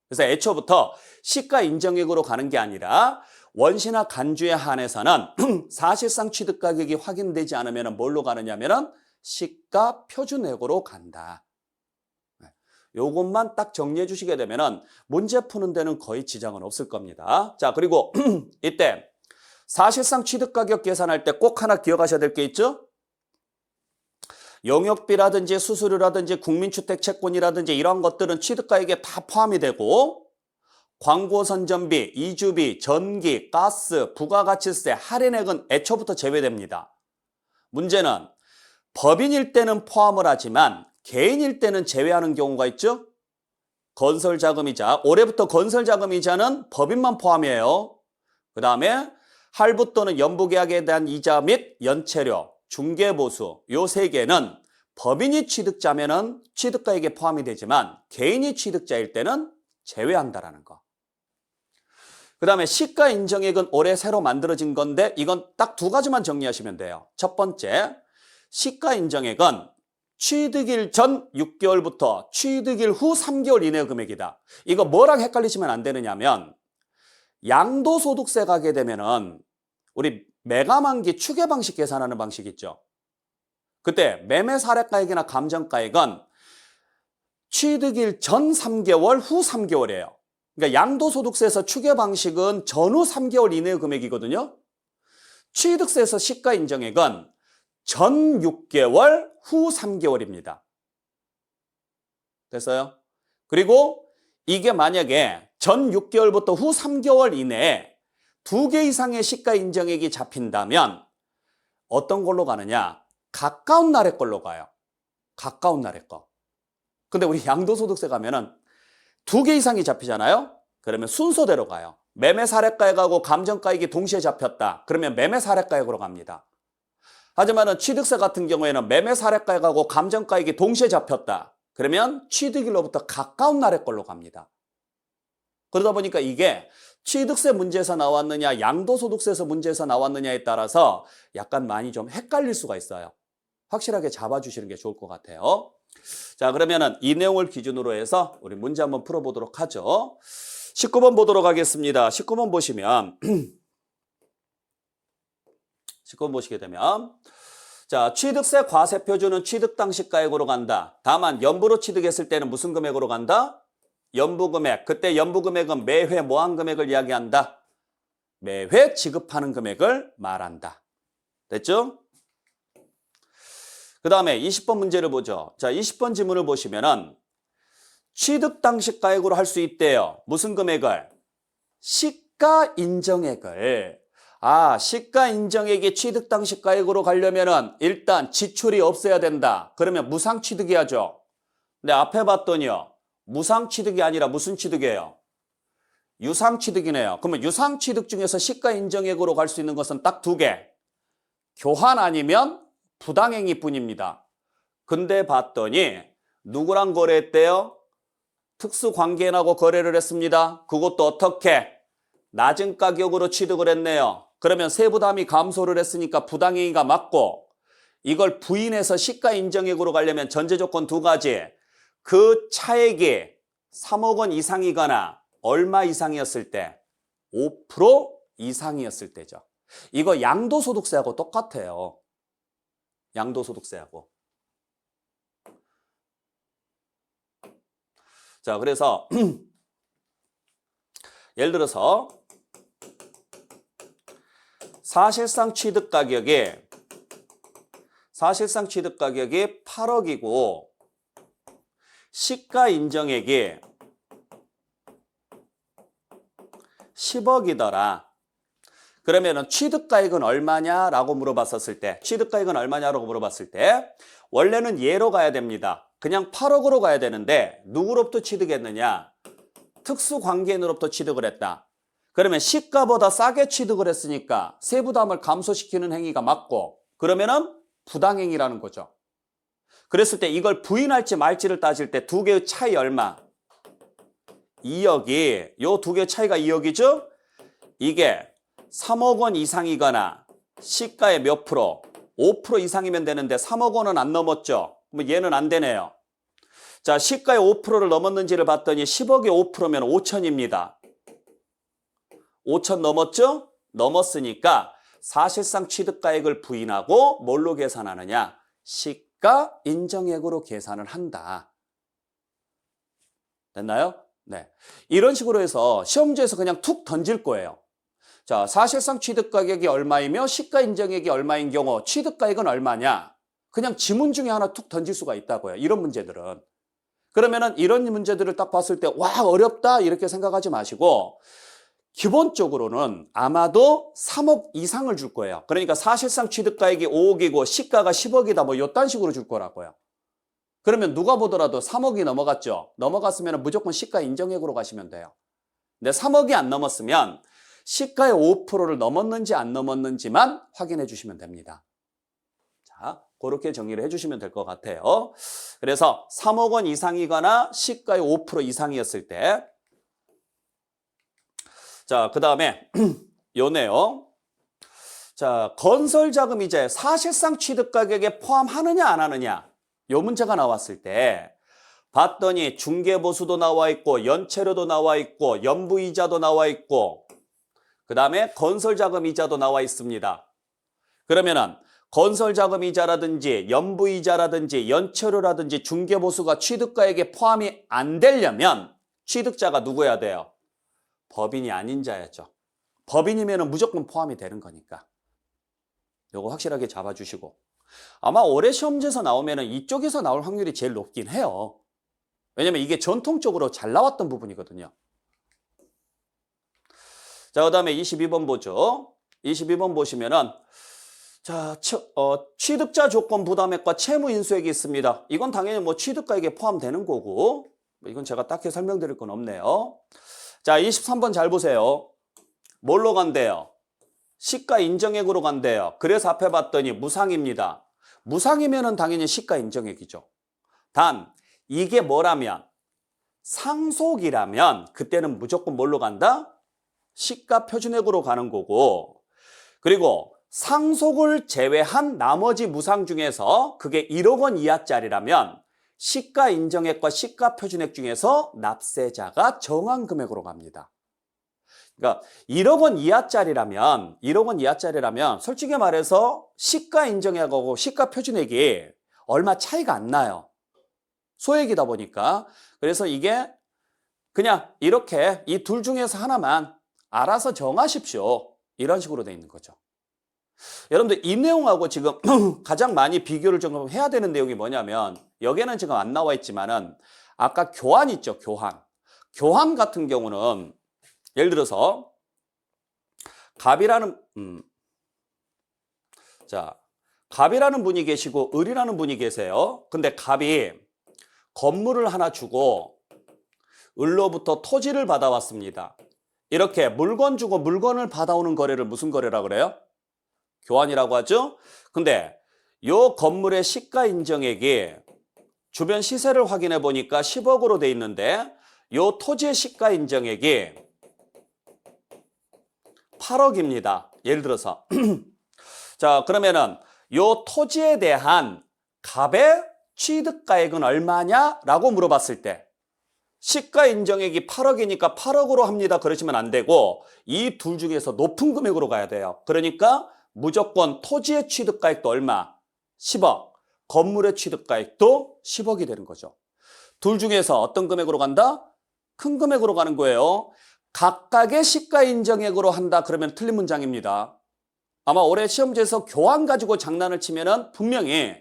그래서 애초부터 시가인정액으로 가는 게 아니라 원시나 간주에 한해서는 사실상 취득가격이 확인되지 않으면 뭘로 가느냐면 시가표준액으로 간다. 요것만 딱 정리해 주시게 되면은 문제 푸는 데는 거의 지장은 없을 겁니다. 자, 그리고 이때 사실상 취득가격 계산할 때 꼭 하나 기억하셔야 될 게 있죠? 용역비라든지 수수료라든지 국민주택 채권이라든지 이런 것들은 취득가액에 다 포함이 되고 광고선전비, 이주비, 전기, 가스, 부가가치세, 할인액은 애초부터 제외됩니다. 문제는 법인일 때는 포함을 하지만 개인일 때는 제외하는 경우가 있죠. 건설자금이자, 올해부터 건설자금이자는 법인만 포함이에요. 그 다음에 할부 또는 연부계약에 대한 이자 및 연체료, 중개보수 요 세 개는 법인이 취득자면은 취득가액에 포함이 되지만 개인이 취득자일 때는 제외한다라는 거. 그 다음에 시가 인정액은 올해 새로 만들어진 건데 이건 딱 두 가지만 정리하시면 돼요. 첫 번째, 시가 인정액은 취득일 전 6개월부터 취득일 후 3개월 이내의 금액이다. 이거 뭐랑 헷갈리시면 안 되느냐면 양도소득세 가게 되면은 우리 매감환기 추계 방식 계산하는 방식 있죠. 그때 매매 사례가액이나 감정가액은 취득일 전 3개월 후 3개월이에요. 그러니까 양도소득세에서 추계 방식은 전후 3개월 이내의 금액이거든요. 취득세에서 시가 인정액은 전 6개월 후 3개월입니다. 됐어요? 그리고 이게 만약에 전 6개월부터 후 3개월 이내에 2개 이상의 시가 인정액이 잡힌다면 어떤 걸로 가느냐? 가까운 날의 걸로 가요. 가까운 날의 거. 근데 우리 양도소득세 가면은 2개 이상이 잡히잖아요? 그러면 순서대로 가요. 매매 사례가액하고 감정가액이 동시에 잡혔다. 그러면 매매 사례가액으로 갑니다. 하지만은 취득세 같은 경우에는 매매 사례가액하고 감정가액이 동시에 잡혔다. 그러면 취득일로부터 가까운 날의 걸로 갑니다. 그러다 보니까 이게 취득세 문제에서 나왔느냐, 양도소득세에서 문제에서 나왔느냐에 따라서 약간 많이 좀 헷갈릴 수가 있어요. 확실하게 잡아주시는 게 좋을 것 같아요. 자, 그러면은 이 내용을 기준으로 해서 우리 문제 한번 풀어보도록 하죠. 19번 보도록 하겠습니다. 19번 보시면 19번 보시게 되면 자, 취득세 과세표준은 취득 당시 가액으로 간다. 다만 연부로 취득했을 때는 무슨 금액으로 간다? 연부금액. 그때 연부금액은 매회 뭐한 금액을 이야기한다? 매회 지급하는 금액을 말한다. 됐죠? 그 다음에 20번 문제를 보죠. 자, 20번 지문을 보시면은 취득 당시 가액으로 할 수 있대요. 무슨 금액을? 시가 인정액을. 시가 인정액이 취득 당시 가액으로 가려면은 일단 지출이 없어야 된다. 그러면 무상 취득해야죠. 근데 앞에 봤더니요. 무상 취득이 아니라 무슨 취득이에요? 유상 취득이네요. 그러면 유상 취득 중에서 시가 인정액으로 갈 수 있는 것은 딱 2개. 교환 아니면 부당행위 뿐입니다. 근데 봤더니 누구랑 거래했대요? 특수관계인하고 거래를 했습니다. 그것도 어떻게? 낮은 가격으로 취득을 했네요. 그러면 세부담이 감소를 했으니까 부당행위가 맞고 이걸 부인해서 시가 인정액으로 가려면 전제 조건 2가지. 그 차액이 3억 원 이상이거나 얼마 이상이었을 때? 5% 이상이었을 때죠. 이거 양도소득세하고 똑같아요. 양도소득세하고. 자, 그래서 예를 들어서 사실상 취득 가격이 8억이고 시가 인정액이 10억이더라. 그러면은 취득가액은 얼마냐라고 물어봤었을 때, 취득가액은 얼마냐라고 물어봤을 때 원래는 예로 가야 됩니다. 그냥 8억으로 가야 되는데 누구로부터 취득했느냐? 특수관계인으로부터 취득을 했다. 그러면 시가보다 싸게 취득을 했으니까 세부담을 감소시키는 행위가 맞고 그러면은 부당행위라는 거죠. 그랬을 때 이걸 부인할지 말지를 따질 때 2개의 차이 얼마? 2억이, 요 2개의 차이가 2억이죠? 이게 3억 원 이상이거나 시가의 몇 프로? 5% 이상이면 되는데 3억 원은 안 넘었죠? 그럼 얘는 안 되네요. 자, 시가의 5%를 넘었는지를 봤더니 10억의 5%면 5천입니다. 5천 넘었죠? 넘었으니까 사실상 취득가액을 부인하고 뭘로 계산하느냐? 시가 인정액으로 계산을 한다. 됐나요? 네. 이런 식으로 해서 시험지에서 그냥 툭 던질 거예요. 자, 사실상 취득가격이 얼마이며 시가 인정액이 얼마인 경우 취득가액은 얼마냐? 그냥 지문 중에 하나 툭 던질 수가 있다고요. 이런 문제들은. 그러면은 이런 문제들을 딱 봤을 때 와, 어렵다 이렇게 생각하지 마시고 기본적으로는 아마도 3억 이상을 줄 거예요. 그러니까 사실상 취득가액이 5억이고 시가가 10억이다 뭐 이딴 식으로 줄 거라고요. 그러면 누가 보더라도 3억이 넘어갔죠. 넘어갔으면 무조건 시가 인정액으로 가시면 돼요. 근데 3억이 안 넘었으면 시가의 5%를 넘었는지 안 넘었는지만 확인해 주시면 됩니다. 자, 그렇게 정리를 해주시면 될 것 같아요. 그래서 3억 원 이상이거나 시가의 5% 이상이었을 때 자, 그 다음에 요 내용. 자, 건설자금이자에 사실상 취득가격에 포함하느냐 안 하느냐 요 문제가 나왔을 때 봤더니 중개보수도 나와 있고 연체료도 나와 있고 연부이자도 나와 있고 그 다음에 건설자금이자도 나와 있습니다. 그러면은 건설자금이자라든지 연부이자라든지 연체료라든지 중개보수가 취득가액에 포함이 안 되려면 취득자가 누구여야 돼요? 법인이 아닌 자야죠. 법인이면 무조건 포함이 되는 거니까. 요거 확실하게 잡아주시고. 아마 올해 시험지에서 나오면 이쪽에서 나올 확률이 제일 높긴 해요. 왜냐면 이게 전통적으로 잘 나왔던 부분이거든요. 자, 그 다음에 22번 보죠. 22번 보시면은 자, 취득자 조건 부담액과 채무 인수액이 있습니다. 이건 당연히 뭐 취득가액에 포함되는 거고 이건 제가 딱히 설명드릴 건 없네요. 자, 23번 잘 보세요. 뭘로 간대요? 시가 인정액으로 간대요. 그래서 앞에 봤더니 무상입니다. 무상이면은 당연히 시가 인정액이죠. 단 이게 뭐라면 상속이라면 그때는 무조건 뭘로 간다? 시가 표준액으로 가는 거고 그리고 상속을 제외한 나머지 무상 중에서 그게 1억 원 이하짜리라면 시가 인정액과 시가 표준액 중에서 납세자가 정한 금액으로 갑니다. 그러니까 1억 원 이하짜리라면 솔직히 말해서 시가 인정액하고 시가 표준액이 얼마 차이가 안 나요. 소액이다 보니까. 그래서 이게 그냥 이렇게 이 둘 중에서 하나만 알아서 정하십시오. 이런 식으로 돼 있는 거죠. 여러분들 이 내용하고 지금 가장 많이 비교를 좀 해야 되는 내용이 뭐냐면 여기에는 지금 안 나와 있지만은 아까 교환 있죠. 교환 같은 경우는 예를 들어서 갑이라는 갑이라는 분이 계시고 을이라는 분이 계세요. 근데 갑이 건물을 하나 주고 을로부터 토지를 받아왔습니다. 이렇게 물건 주고 물건을 받아오는 거래를 무슨 거래라고 그래요? 교환이라고 하죠. 근데 요 건물의 시가 인정액이 주변 시세를 확인해 보니까 10억으로 돼 있는데 요 토지의 시가 인정액이 8억입니다. 예를 들어서 자, 그러면은 요 토지에 대한 갑의 취득가액은 얼마냐라고 물어봤을 때 시가 인정액이 8억이니까 8억으로 합니다. 그러시면 안 되고 이 둘 중에서 높은 금액으로 가야 돼요. 그러니까 무조건 토지의 취득가액도 얼마? 10억. 건물의 취득가액도 10억이 되는 거죠. 둘 중에서 어떤 금액으로 간다? 큰 금액으로 가는 거예요. 각각의 시가 인정액으로 한다. 그러면 틀린 문장입니다. 아마 올해 시험지에서 교환 가지고 장난을 치면은 분명히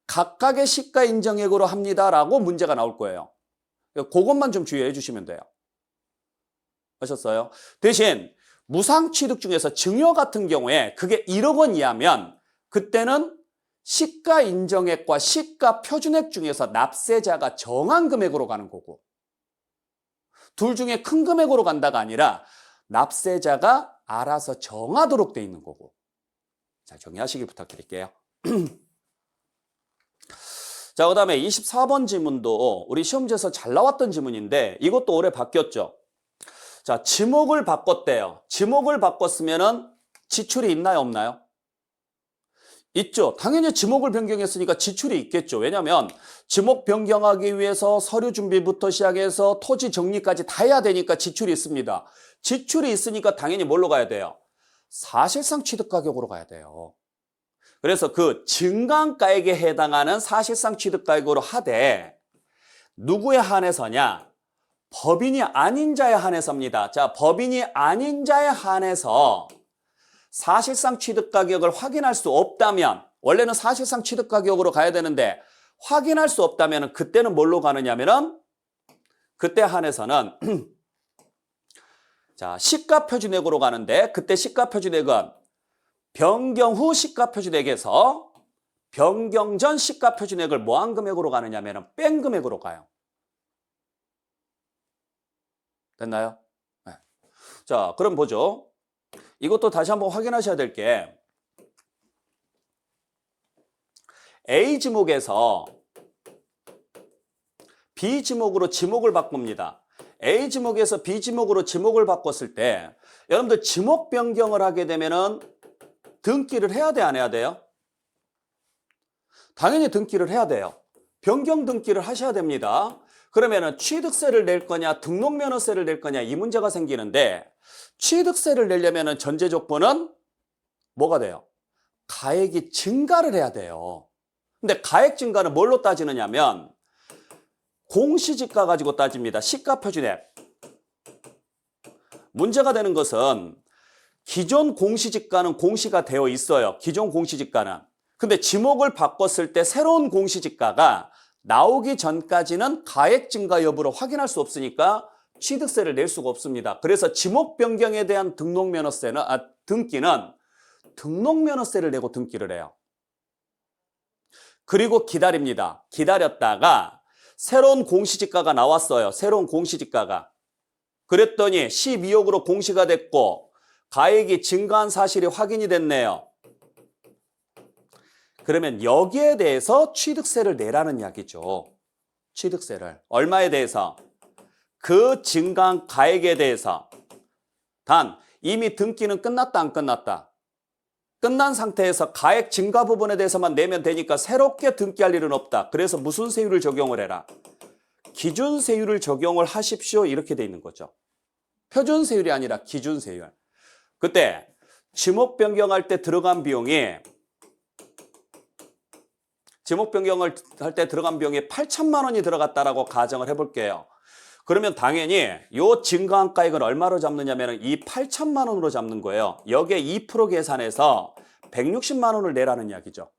각각의 시가 인정액으로 합니다라고 문제가 나올 거예요. 그것만 좀 주의해 주시면 돼요. 아셨어요? 대신 무상 취득 중에서 증여 같은 경우에 그게 1억 원 이하면 그때는 시가 인정액과 시가 표준액 중에서 납세자가 정한 금액으로 가는 거고 둘 중에 큰 금액으로 간다가 아니라 납세자가 알아서 정하도록 돼 있는 거고 자, 정리하시길 부탁드릴게요. 자, 그 다음에 24번 지문도 우리 시험지에서 잘 나왔던 지문인데 이것도 올해 바뀌었죠. 자, 지목을 바꿨대요. 지목을 바꿨으면은 지출이 있나요, 없나요? 있죠. 당연히 지목을 변경했으니까 지출이 있겠죠. 왜냐하면 지목 변경하기 위해서 서류 준비부터 시작해서 토지 정리까지 다 해야 되니까 지출이 있습니다. 지출이 있으니까 당연히 뭘로 가야 돼요? 사실상 취득가격으로 가야 돼요. 그래서 그 증강가액에 해당하는 사실상 취득가격으로 하되 누구에 한해서냐? 법인이 아닌 자에 한해서입니다. 자, 법인이 아닌 자에 한해서 사실상 취득가격을 확인할 수 없다면 원래는 사실상 취득가격으로 가야 되는데 확인할 수 없다면 그때는 뭘로 가느냐면은 그때 한해서는 자, 시가표준액으로 가는데 그때 시가표준액은 변경 후 시가표준액에서 변경 전 시가표준액을 뭐한 금액으로 가느냐면 뺀 금액으로 가요. 됐나요? 네. 자, 그럼 보죠. 이것도 다시 한번 확인하셔야 될 게 A 지목에서 B 지목으로 지목을 바꿉니다. A 지목에서 B 지목으로 지목을 바꿨을 때 여러분들 지목 변경을 하게 되면은 등기를 해야 돼, 안 해야 돼요? 당연히 등기를 해야 돼요. 변경 등기를 하셔야 됩니다. 그러면은 취득세를 낼 거냐 등록면허세를 낼 거냐 이 문제가 생기는데 취득세를 내려면은 전제 조건은 뭐가 돼요? 가액이 증가를 해야 돼요. 근데 가액 증가는 뭘로 따지느냐면 공시지가 가지고 따집니다. 시가표준액. 문제가 되는 것은 기존 공시지가는 공시가 되어 있어요. 기존 공시지가는. 근데 지목을 바꿨을 때 새로운 공시지가가 나오기 전까지는 가액 증가 여부를 확인할 수 없으니까 취득세를 낼 수가 없습니다. 그래서 지목 변경에 대한 등기는 등록면허세를 내고 등기를 해요. 그리고 기다립니다. 기다렸다가 새로운 공시지가가 나왔어요. 새로운 공시지가가. 그랬더니 12억으로 공시가 됐고 가액이 증가한 사실이 확인이 됐네요. 그러면 여기에 대해서 취득세를 내라는 이야기죠. 취득세를. 얼마에 대해서? 그 증가한 가액에 대해서. 단 이미 등기는 끝났다 안 끝났다? 끝난 상태에서 가액 증가 부분에 대해서만 내면 되니까 새롭게 등기할 일은 없다. 그래서 무슨 세율을 적용을 해라? 기준 세율을 적용을 하십시오. 이렇게 돼 있는 거죠. 표준 세율이 아니라 기준 세율. 그때 지목 변경할 때 들어간 비용이 8천만 원이 들어갔다라고 가정을 해볼게요. 그러면 당연히 요 증가한 가액을 얼마로 잡느냐면 이 8천만 원으로 잡는 거예요. 여기에 2% 계산해서 160만 원을 내라는 이야기죠.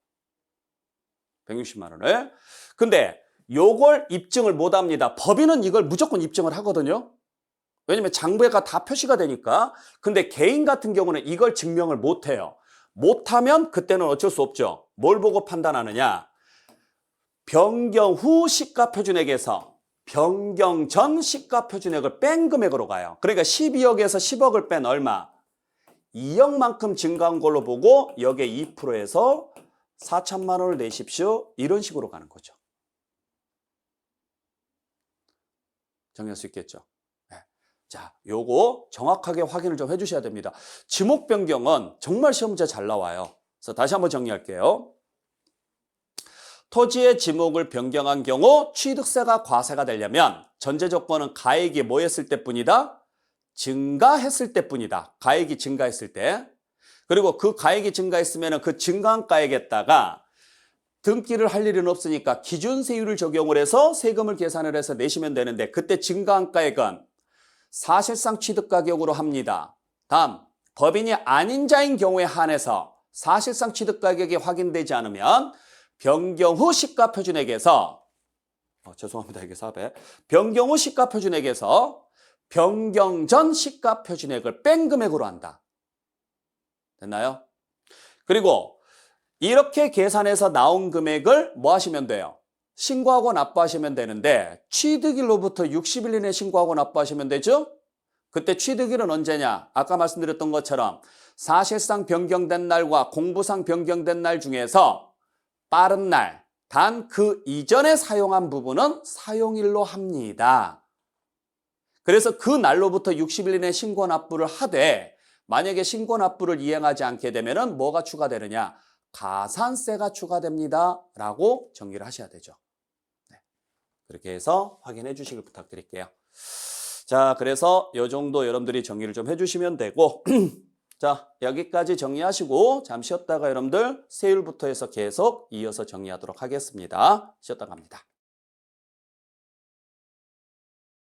160만 원을. 근데 요걸 입증을 못 합니다. 법인은 이걸 무조건 입증을 하거든요. 왜냐면 장부에가 다 표시가 되니까. 근데 개인 같은 경우는 이걸 증명을 못 해요. 못하면 그때는 어쩔 수 없죠. 뭘 보고 판단하느냐. 변경 후 시가표준액에서 변경 전 시가표준액을 뺀 금액으로 가요. 그러니까 12억에서 10억을 뺀 얼마? 2억만큼 증가한 걸로 보고 여기에 2%에서 4천만 원을 내십시오. 이런 식으로 가는 거죠. 정리할 수 있겠죠? 네. 자, 요거 정확하게 확인을 좀 해주셔야 됩니다. 지목 변경은 정말 시험 문제 잘 나와요. 그래서 다시 한번 정리할게요. 토지의 지목을 변경한 경우 취득세가 과세가 되려면 전제 조건은 가액이 뭐 했을 때뿐이다? 증가했을 때뿐이다. 가액이 증가했을 때. 그리고 그 가액이 증가했으면 그 증가한 가액에다가 등기를 할 일은 없으니까 기준세율을 적용을 해서 세금을 계산을 해서 내시면 되는데 그때 증가한 가액은 사실상 취득가격으로 합니다. 다음, 법인이 아닌 자인 경우에 한해서 사실상 취득가격이 확인되지 않으면 변경 후 시가표준액에서 죄송합니다. 이게 4배. 변경 후 시가표준액에서 변경 전 시가표준액을 뺀 금액으로 한다. 됐나요? 그리고 이렇게 계산해서 나온 금액을 뭐 하시면 돼요? 신고하고 납부하시면 되는데 취득일로부터 60일 이내 신고하고 납부하시면 되죠? 그때 취득일은 언제냐? 아까 말씀드렸던 것처럼 사실상 변경된 날과 공부상 변경된 날 중에서 빠른 날, 단 그 이전에 사용한 부분은 사용일로 합니다. 그래서 그 날로부터 60일 이내 신고 납부를 하되 만약에 신고 납부를 이행하지 않게 되면 뭐가 추가되느냐? 가산세가 추가됩니다. 라고 정리를 하셔야 되죠. 네. 그렇게 해서 확인해 주시길 부탁드릴게요. 자, 그래서 이 정도 여러분들이 정리를 좀 해주시면 되고 자, 여기까지 정리하시고 잠시 쉬었다가 여러분들 세율부터 해서 계속 이어서 정리하도록 하겠습니다. 쉬었다 갑니다.